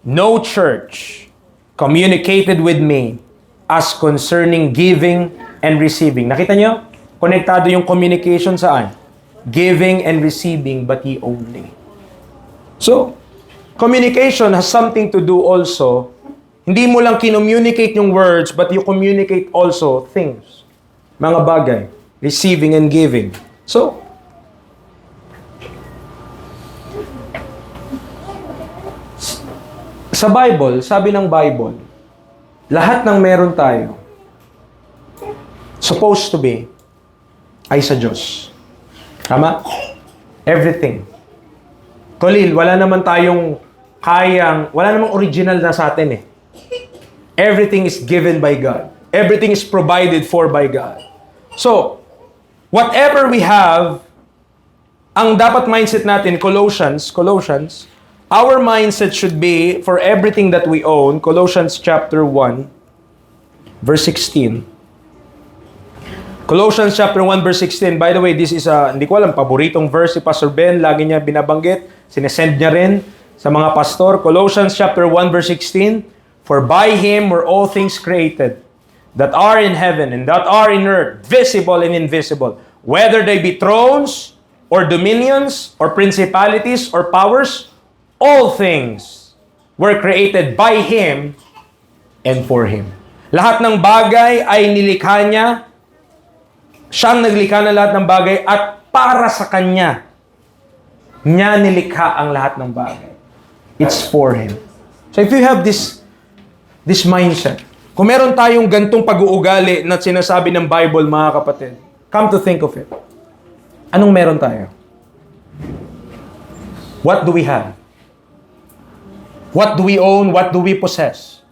no church communicated with me as concerning giving and receiving. Nakita nyo? Konektado yung communication saan? Giving and receiving, but ye only. So, communication has something to do also. Hindi mo lang kinommunicate yung words, but you communicate also things. Mga bagay. Receiving and giving. So, sa Bible, sabi ng Bible, lahat ng meron tayo, supposed to be, ay sa Diyos. Tama? Everything. Kolil, wala naman tayong wala namang original na sa atin eh. Everything is given by God. Everything is provided for by God. So, whatever we have, ang dapat mindset natin, Colossians, our mindset should be for everything that we own, Colossians chapter 1, verse 16. Colossians chapter 1, verse 16. By the way, this is hindi ko alam, paboritong verse si Pastor Ben. Lagi niya binabanggit. Sinesend niya rin sa mga pastor. Colossians chapter 1, verse 16. For by Him were all things created, that are in heaven and that are in earth, visible and invisible, whether they be thrones or dominions or principalities or powers, all things were created by Him and for Him. Lahat ng bagay ay nilikha niya. Siyang naglikha ng lahat ng bagay at para sa Kanya, niya nilikha ang lahat ng bagay. It's for Him. So if you have this mindset, kung meron tayong gantong pag-uugali na sinasabi ng Bible, mga kapatid, come to think of it, anong meron tayo? What do we have? What do we own? What do we possess?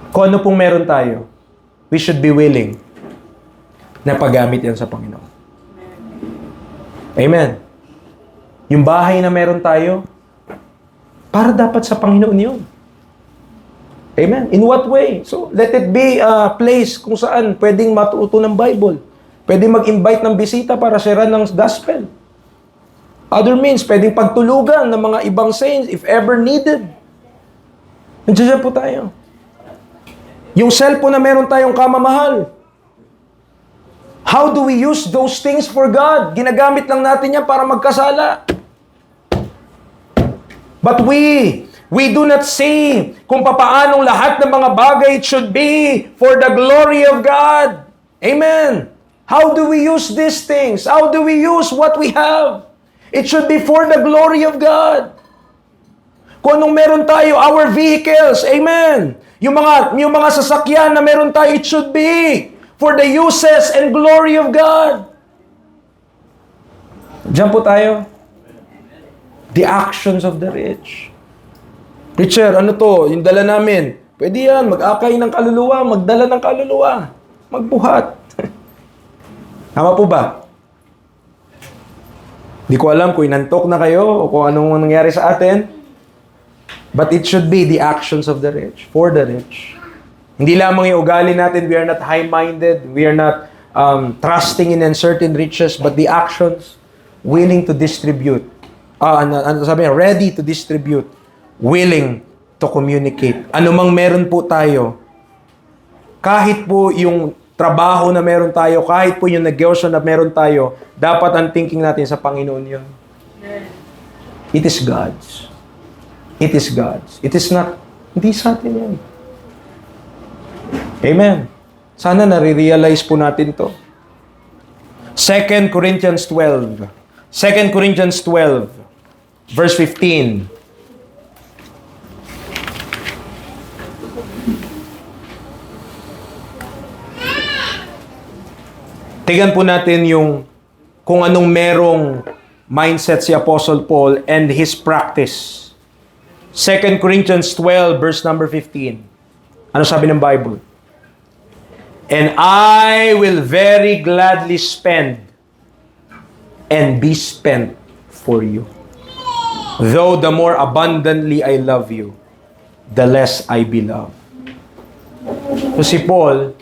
Kung ano pong meron tayo, we should be willing na paggamit yan sa Panginoon. Amen. Yung bahay na meron tayo, para dapat sa Panginoon yun. Amen. In what way? So, let it be a place kung saan pwedeng matuto ng Bible. Pwedeng mag-invite ng bisita para share ng gospel. Other means, pwedeng pagtulugan ng mga ibang saints if ever needed. Nandiyan po tayo. Yung cellphone na meron tayong kamamahal. How do we use those things for God? Ginagamit lang natin yan para magkasala. But we do not see kung papaanong lahat ng mga bagay it should be for the glory of God. Amen. How do we use these things? How do we use what we have? It should be for the glory of God. Kung anong meron tayo, our vehicles, amen. Yung mga sasakyan na meron tayo, it should be for the uses and glory of God. Diyan po tayo. The actions of the rich. Preacher, ano to? Yung dala namin. Pwede yan, mag-akay ng kaluluwa, magdala ng kaluluwa, magbuhat. Tama po ba? Di ko alam kung inantok na kayo o kung anong nangyari sa atin. But it should be the actions of the rich, for the rich. Hindi lamang yung ugali natin, we are not high-minded, we are not trusting in uncertain riches, but the actions, willing to distribute. Sabi niya, ready to distribute, willing to communicate. Ano mang meron po tayo, kahit po yung trabaho na meron tayo, kahit po yung negosyo na meron tayo, dapat ang thinking natin sa Panginoon yun. It is God's. It is God's. It is not, hindi sa atin yan. Amen. Sana nare-realize po natin to. 2 Corinthians 12. 2 Corinthians 12, verse 15. Tingnan po natin yung kung anong merong mindset si Apostle Paul and his practice. 2 Corinthians 12, verse number 15. Ano sabi ng Bible? And I will very gladly spend and be spent for you. Though the more abundantly I love you, the less I be loved. So si Paul,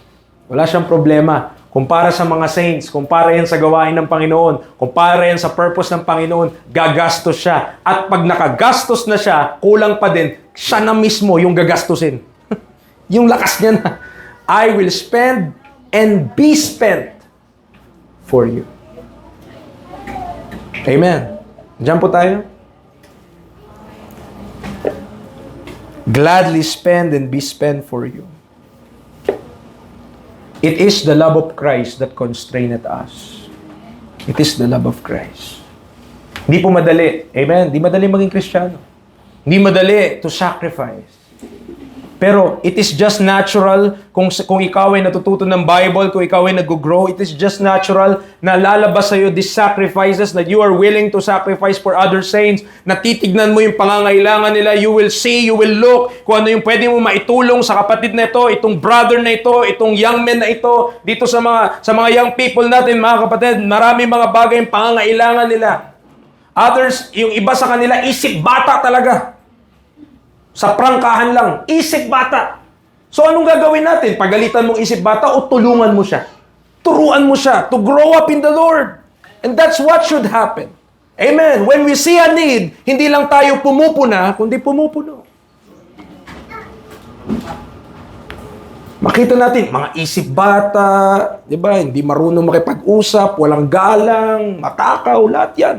wala siyang problema. Kumpara sa mga saints, kumpara yan sa gawain ng Panginoon, kumpara yan sa purpose ng Panginoon, gagastos siya. At pag nakagastos na siya, kulang pa din, siya na mismo yung gagastusin. Yung lakas niya na, I will spend and be spent for you. Amen. Diyan po tayo. Gladly spend and be spent for you. It is the love of Christ that constraineth us. It is the love of Christ. Hindi po madali. Amen? Hindi madali maging Kristiyano. Hindi madali to sacrifice. Pero it is just natural kung ikaw ay natututo ng Bible, kung ikaw ay nag-grow, it is just natural na lalabas sa iyo these sacrifices that you are willing to sacrifice for other saints. Natitignan mo yung pangangailangan nila, you will see, you will look kung ano yung pwede mo maitulong sa kapatid na ito, itong brother na ito, itong young men na ito, dito sa mga young people natin, mga kapatid, marami mga bagay yung pangangailangan nila. Others, yung iba sa kanila, isip bata talaga. Sa prangkahan lang, isip bata. So anong gagawin natin? Pagalitan mong isip bata o tulungan mo siya? Turuan mo siya to grow up in the Lord. And that's what should happen. Amen. When we see a need, hindi lang tayo pumupuna, kundi pumupuno. Makita natin, mga isip bata, di ba? Hindi marunong makipag-usap, walang galang, matakaw, lahat yan.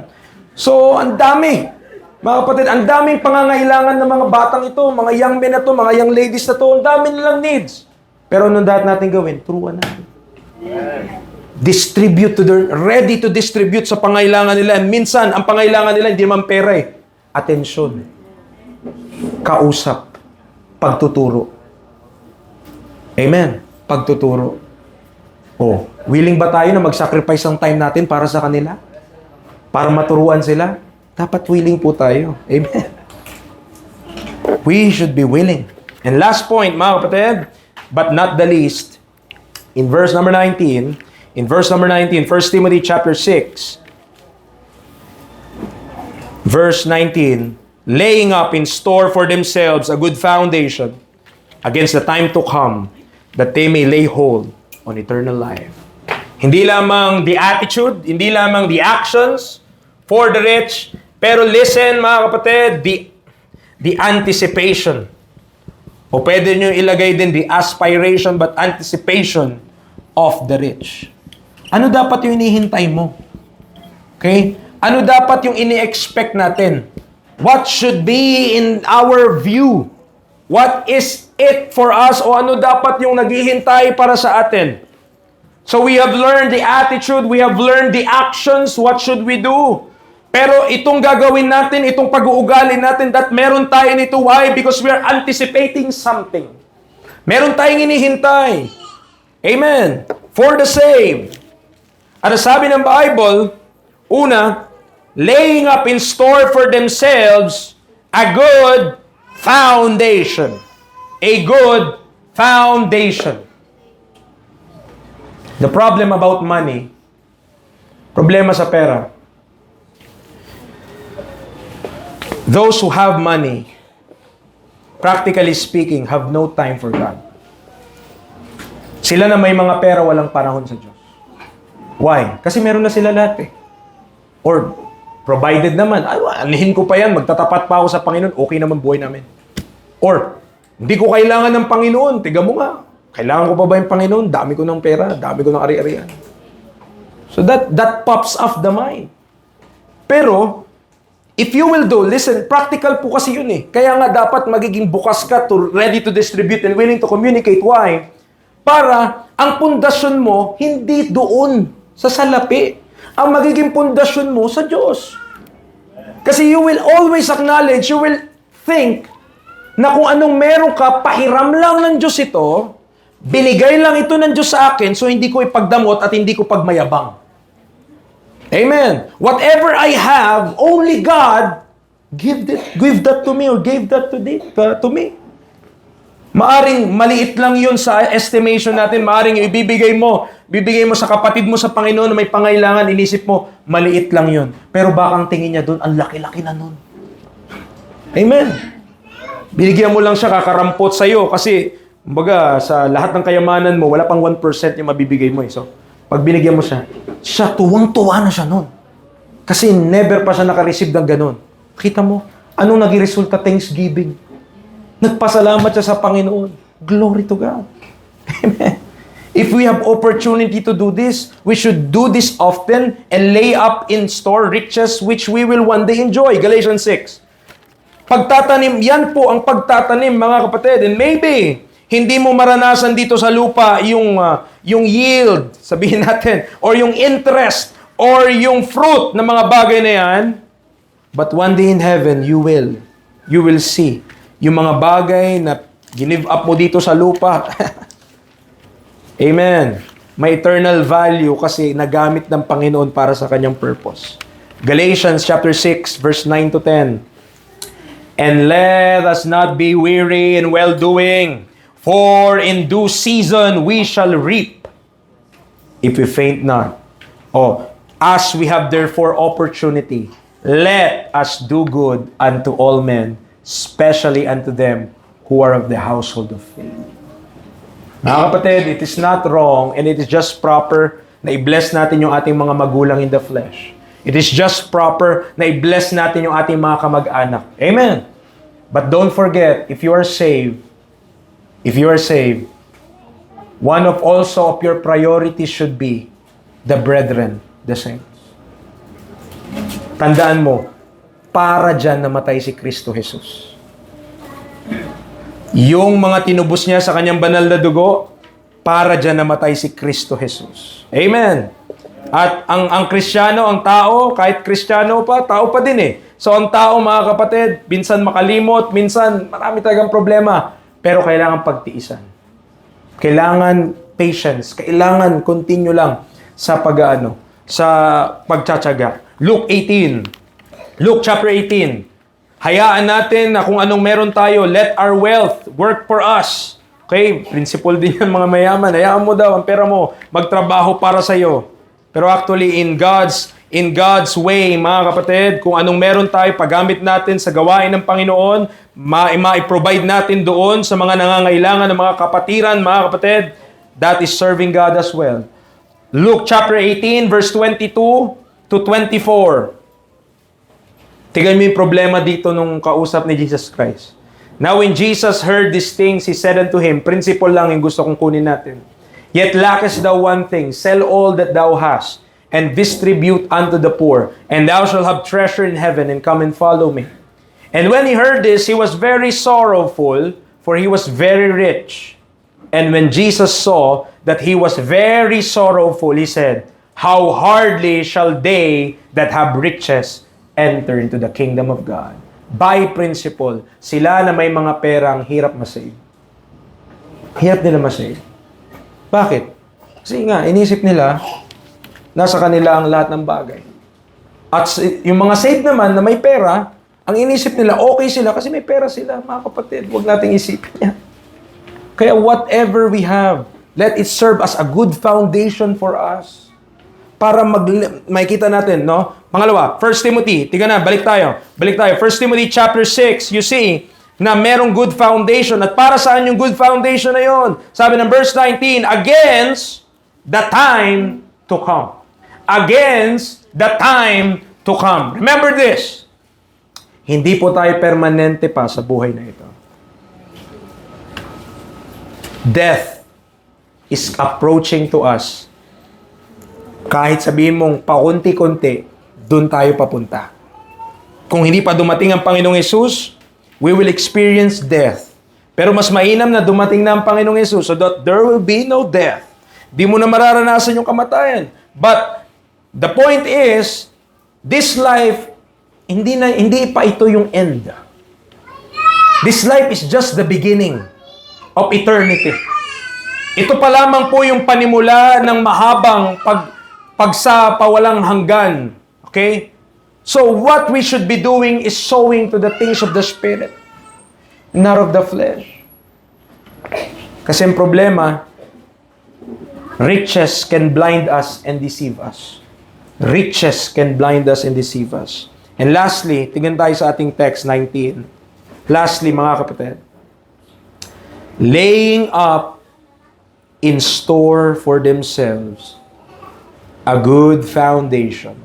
So, ang dami. Mga kapatid, ang daming pangangailangan ng mga batang ito, mga young men na to, mga young ladies na to, ang dami nilang needs. Pero anong dapat natin gawin? Turuan natin. Distribute to their, ready to distribute sa pangailangan nila. And minsan, ang pangailangan nila, hindi naman pera eh. Atensyon. Kausap. Pagtuturo. Amen. Pagtuturo. Oh, willing ba tayo na mag-sacrifice ang time natin para sa kanila? Para maturuan sila? Dapat willing po tayo. Amen. We should be willing. And last point, mga kapatid, but not the least, in verse number 19, 1 Timothy chapter 6, verse 19, laying up in store for themselves a good foundation against the time to come, that they may lay hold on eternal life. Hindi lamang the attitude, hindi lamang the actions for the rich, pero listen mga kapatid, the anticipation. O pwede nyo ilagay din the aspiration but anticipation of the rich. Ano dapat yung inihintay mo? Okay? Ano dapat yung ini-expect natin? What should be in our view? What is it for us? O ano dapat yung naghihintay para sa atin? So we have learned the attitude, we have learned the actions, what should we do? Pero itong gagawin natin, itong pag-uugali natin, that meron tayo nito. Why? Because we are anticipating something. Meron tayong inihintay. Amen. For the saved. Ano sabi ng Bible? Una, laying up in store for themselves a good foundation. A good foundation. The problem about money, problema sa pera. Those who have money, practically speaking, have no time for God. Sila na may mga pera, walang panahon sa Diyos. Why? Kasi meron na sila lahat eh. Or, provided naman, anihin ko pa yan, magtatapat pa ako sa Panginoon, okay naman buhay namin. Or, hindi ko kailangan ng Panginoon, tiga mo nga, kailangan ko pa ba yung Panginoon? Dami ko ng pera, dami ko ng ari-arian. So that pops off the mind. Pero, if you will do, listen, practical po kasi yun eh. Kaya nga dapat magiging bukas ka to ready to distribute and willing to communicate. Why? Para ang pundasyon mo hindi doon sa salapi. Ang magiging pundasyon mo sa Diyos. Kasi you will always acknowledge, you will think na kung anong meron ka, pahiram lang ng Diyos ito, binigay lang ito ng Diyos sa akin, so hindi ko ipagdamot at hindi ko pagmayabang. Amen. Whatever I have, only God give that to me or gave that to me. Maaring maliit lang yun sa estimation natin. Maaring ibibigay mo sa kapatid mo sa Panginoon na may pangailangan, inisip mo, maliit lang yun. Pero baka ang tingin niya doon, ang laki-laki na nun. Amen. Binigyan mo lang siya, kakarampot sa'yo kasi, kumbaga, sa lahat ng kayamanan mo, wala pang 1% yung mabibigay mo. So, pag binigyan mo siya tuwang-tuwa na siya nun. Kasi never pa siya nakareceive ng ganun. Kita mo, anong naging resulta? Thanksgiving. Nagpasalamat siya sa Panginoon. Glory to God. Amen. If we have opportunity to do this, we should do this often and lay up in store riches which we will one day enjoy. Galatians 6. Pagtatanim, yan po ang pagtatanim, mga kapatid. And maybe, hindi mo maranasan dito sa lupa yung yield, sabihin natin, or yung interest, or yung fruit ng mga bagay na yan. But one day in heaven, you will see yung mga bagay na give up mo dito sa lupa. Amen. May eternal value kasi nagamit ng Panginoon para sa kanyang purpose. Galatians chapter 6, verse 9 to 10. And let us not be weary in well-doing, for in due season we shall reap, if we faint not. As we have therefore opportunity, let us do good unto all men, especially unto them who are of the household of faith. Mga kapatid, it is not wrong and it is just proper na i-bless natin yung ating mga magulang in the flesh. It is just proper na i-bless natin yung ating mga kamag-anak. Amen. But don't forget, if you are saved, one of also of your priorities should be the brethren, the saints. Tandaan mo, para dyan namatay si Kristo Jesus. Yung mga tinubos niya sa kanyang banal na dugo, para dyan namatay si Kristo Jesus. Amen. At ang Kristiyano, ang tao, kahit Kristiyano pa, tao pa din eh. So ang tao, mga kapatid, minsan makalimot, minsan marami talagang problema. Pero kailangan pagtiisan. Kailangan patience. Kailangan continue lang sa sa pagtsatsaga. Luke chapter 18. Hayaan natin na kung anong meron tayo, let our wealth work for us. Okay? Principle din yan mga mayaman. Hayaan mo daw ang pera mo magtrabaho para sa iyo. Pero actually, in God's way, mga kapatid, kung anong meron tayo, paggamit natin sa gawain ng Panginoon, ma-provide natin doon sa mga nangangailangan ng mga kapatiran, mga kapatid, that is serving God as well. Luke chapter 18, verse 22 to 24. Tingnan mo yung problema dito nung kausap ni Jesus Christ. Now when Jesus heard these things, He said unto him, principle lang yung gusto kong kunin natin. Yet lackest thou one thing, sell all that thou hast, and distribute unto the poor, and thou shalt have treasure in heaven, and come and follow me. And when he heard this, he was very sorrowful, for he was very rich. And when Jesus saw that he was very sorrowful, he said, how hardly shall they that have riches enter into the kingdom of God. By principle, sila na may mga perang hirap masave. Hirap nila masave. Bakit? Kasi nga, inisip nila, nasa kanila ang lahat ng bagay. At yung mga saved naman na may pera, ang inisip nila, okay sila kasi may pera sila. Mga kapatid, huwag nating isipin yan. Kaya whatever we have, let it serve as a good foundation for us. Para makikita natin, no? Pangalawa, 1 Timothy. Tiga na, balik tayo. 1 Timothy chapter 6, you see, na merong good foundation. At para saan yung good foundation na yon? Sabi ng verse 19, against the time to come. Against the time to come. Remember this. Hindi po tayo permanente pa sa buhay na ito. Death is approaching to us. Kahit sabihin mong paunti-kunti, doon tayo papunta. Kung hindi pa dumating ang Panginoong Yesus, we will experience death. Pero mas mainam na dumating na ang Panginoong Yesus so that there will be no death. Di mo na mararanasan yung kamatayan. But the point is, this life, hindi pa ito yung end. This life is just the beginning of eternity. Ito pa lamang po yung panimula ng mahabang pagsapawalang hanggan. Okay? So what we should be doing is sowing to the things of the Spirit, not of the flesh. Kasi ang problema, riches can blind us and deceive us. Riches can blind us and deceive us. And lastly, tingnan tayo sa ating text 19. Lastly, mga kapatid, laying up in store for themselves a good foundation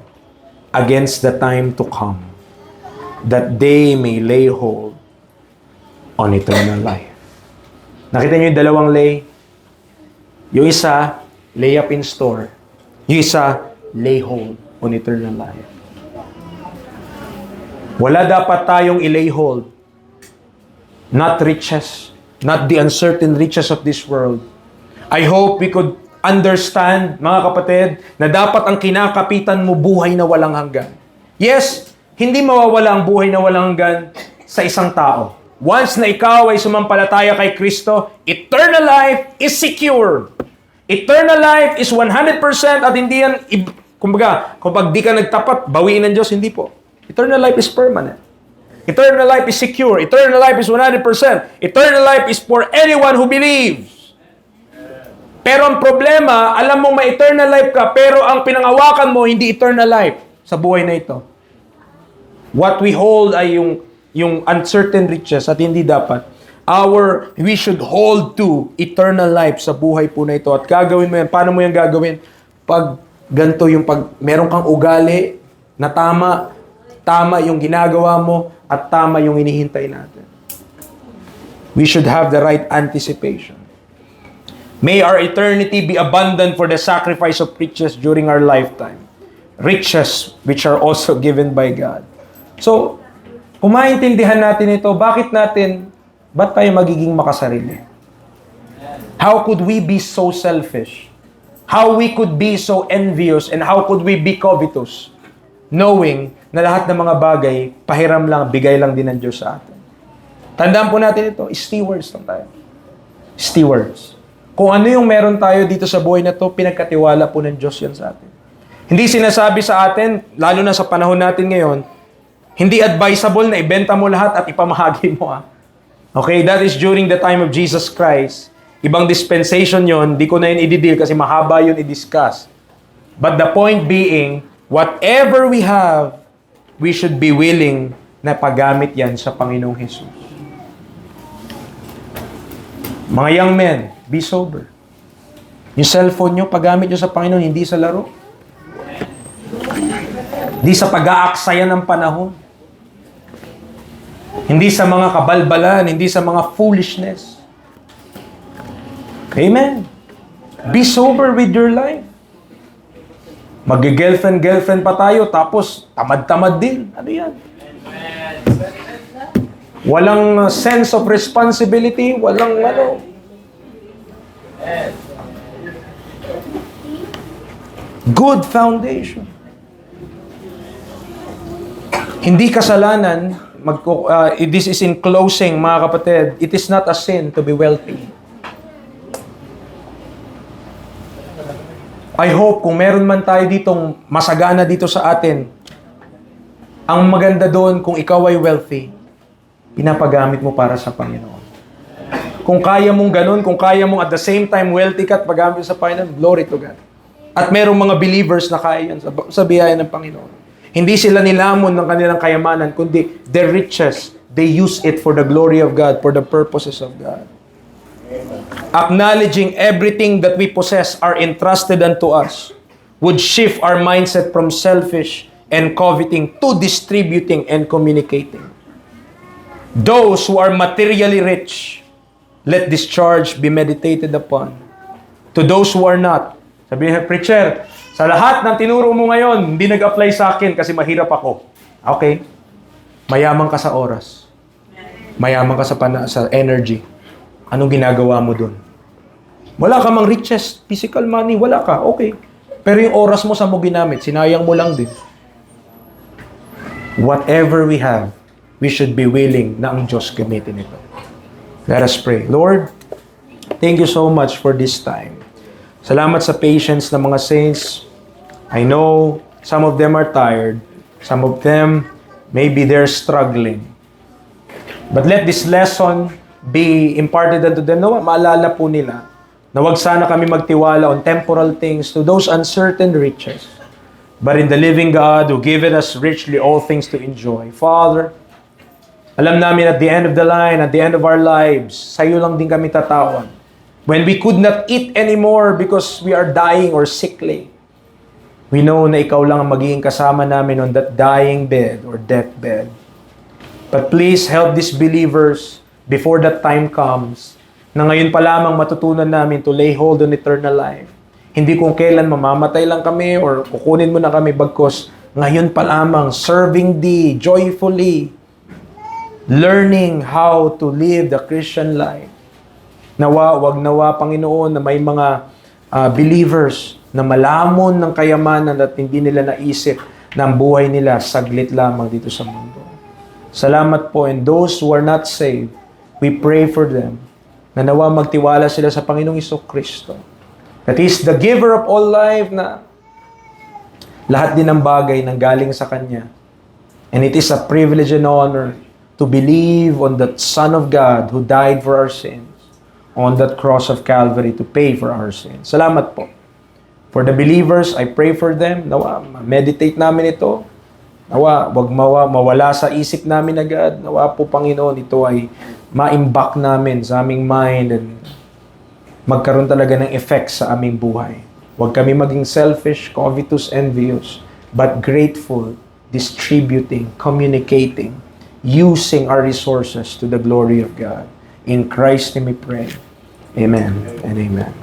against the time to come, that they may lay hold on eternal life. Nakita niyo yung dalawang lay? Yung isa, lay up in store. Yung isa, lay hold on eternal life. Wala dapat tayong i-lay hold. Not riches, not the uncertain riches of this world. I hope we could understand, mga kapatid, na dapat ang kinakapitan mo buhay na walang hanggan. Yes, hindi mawawala ang buhay na walang hanggan sa isang tao. Once na ikaw ay sumampalataya kay Kristo, eternal life is secure. Eternal life is 100% at hindi yan, kumbaga, kapag di ka nagtapat, bawiin ng Diyos, hindi po. Eternal life is permanent. Eternal life is secure. Eternal life is 100%. Eternal life is for anyone who believes. Pero ang problema, alam mong may eternal life ka, pero ang pinangawakan mo, hindi eternal life sa buhay na ito. What we hold ay yung uncertain riches at hindi dapat. We should hold to eternal life sa buhay po na ito. At gagawin mo yan. Paano mo yan gagawin? Pag ganito meron kang ugali na tama yung ginagawa mo at tama yung hinihintay natin. We should have the right anticipation. May our eternity be abundant for the sacrifice of riches during our lifetime. Riches which are also given by God. So, kung maintindihan natin ito, ba't tayo magiging makasarili? How could we be so selfish? How we could be so envious and how could we be covetous? Knowing na lahat ng mga bagay, pahiram lang, bigay lang din ng Diyos sa atin. Tandaan po natin ito, stewards lang tayo. Stewards. Kung ano yung meron tayo dito sa buhay na to, pinagkatiwala po ng Diyos yan sa atin. Hindi sinasabi sa atin, lalo na sa panahon natin ngayon, hindi advisable na ibenta mo lahat at ipamahagi mo. Okay, that is during the time of Jesus Christ. Ibang dispensation yon, di ko na yun i-deal kasi mahaba yun i-discuss. But the point being, whatever we have, we should be willing na paggamit yan sa Panginoong Jesus. Mga young men, be sober. Yung cellphone nyo, paggamit nyo sa Panginoon, hindi sa laro. Hindi sa pag-aaksaya ng panahon. Hindi sa mga kabalbalan, hindi sa mga foolishness. Amen. Be sober with your life. Mag-girlfriend pa tayo, tapos tamad-tamad din. Ano yan? Walang sense of responsibility, walang good foundation. Hindi kasalanan, this is in closing, mga kapatid, it is not a sin to be wealthy. I hope kung meron man tayo ditong masagana dito sa atin, ang maganda doon kung ikaw ay wealthy, pinapagamit mo para sa Panginoon. Kung kaya mong ganun, kung kaya mong at the same time wealthy ka at pagamit sa Panginoon, glory to God. At merong mga believers na kaya yan sa biyaya ng Panginoon. Hindi sila nilamon ng kanilang kayamanan, kundi their riches, they use it for the glory of God, for the purposes of God. Acknowledging everything that we possess are entrusted unto us would shift our mindset from selfish and coveting to distributing and communicating. Those who are materially rich, let this charge be meditated upon. To those who are not, sabi niya, preacher, sa lahat ng tinuro mo ngayon, hindi nag-apply sa akin kasi mahirap ako. Okay. Mayaman ka sa oras. Mayaman ka sa energy. Anong ginagawa mo dun? Wala ka mang riches, physical money, wala ka, okay. Pero yung oras mo sa mo ginamit, sinayang mo lang din. Whatever we have, we should be willing na ang Diyos gamitin ito. Let us pray. Lord, thank you so much for this time. Salamat sa patience ng mga saints. I know some of them are tired. Some of them, maybe they're struggling. But let this lesson be imparted unto them. No, maalala po nila na wag sana kami magtiwala on temporal things to those uncertain riches. But in the living God who given us richly all things to enjoy. Father, alam namin at the end of the line, at the end of our lives, sa iyo lang din kami tatawag. When we could not eat anymore because we are dying or sickly, we know na ikaw lang ang magiging kasama namin on that dying bed or deathbed. But please help these believers before that time comes, na ngayon pa lamang matutunan namin to lay hold on eternal life. Hindi kung kailan mamamatay lang kami or kukunin mo na kami, bagkos ngayon pa lamang serving thee joyfully, learning how to live the Christian life. Wag nawa, Panginoon, na may mga believers na malamon ng kayamanan at hindi nila naisip na ang buhay nila saglit lamang dito sa mundo. Salamat po, and those who are not saved, we pray for them na nawa magtiwala sila sa Panginoong Jesucristo. That is the giver of all life, na lahat din ng bagay nang galing sa Kanya. And it is a privilege and honor to believe on that Son of God who died for our sins on that cross of Calvary to pay for our sins. Salamat po. For the believers, I pray for them. Nawa, meditate namin ito. Nawa, wag mawala sa isip namin agad. Nawa po, Panginoon, ito ay ma-imbak namin sa aming mind and magkaroon talaga ng effect sa aming buhay. Huwag kami maging selfish, covetous, envious, but grateful, distributing, communicating, using our resources to the glory of God. In Christ's name we pray. Amen and amen.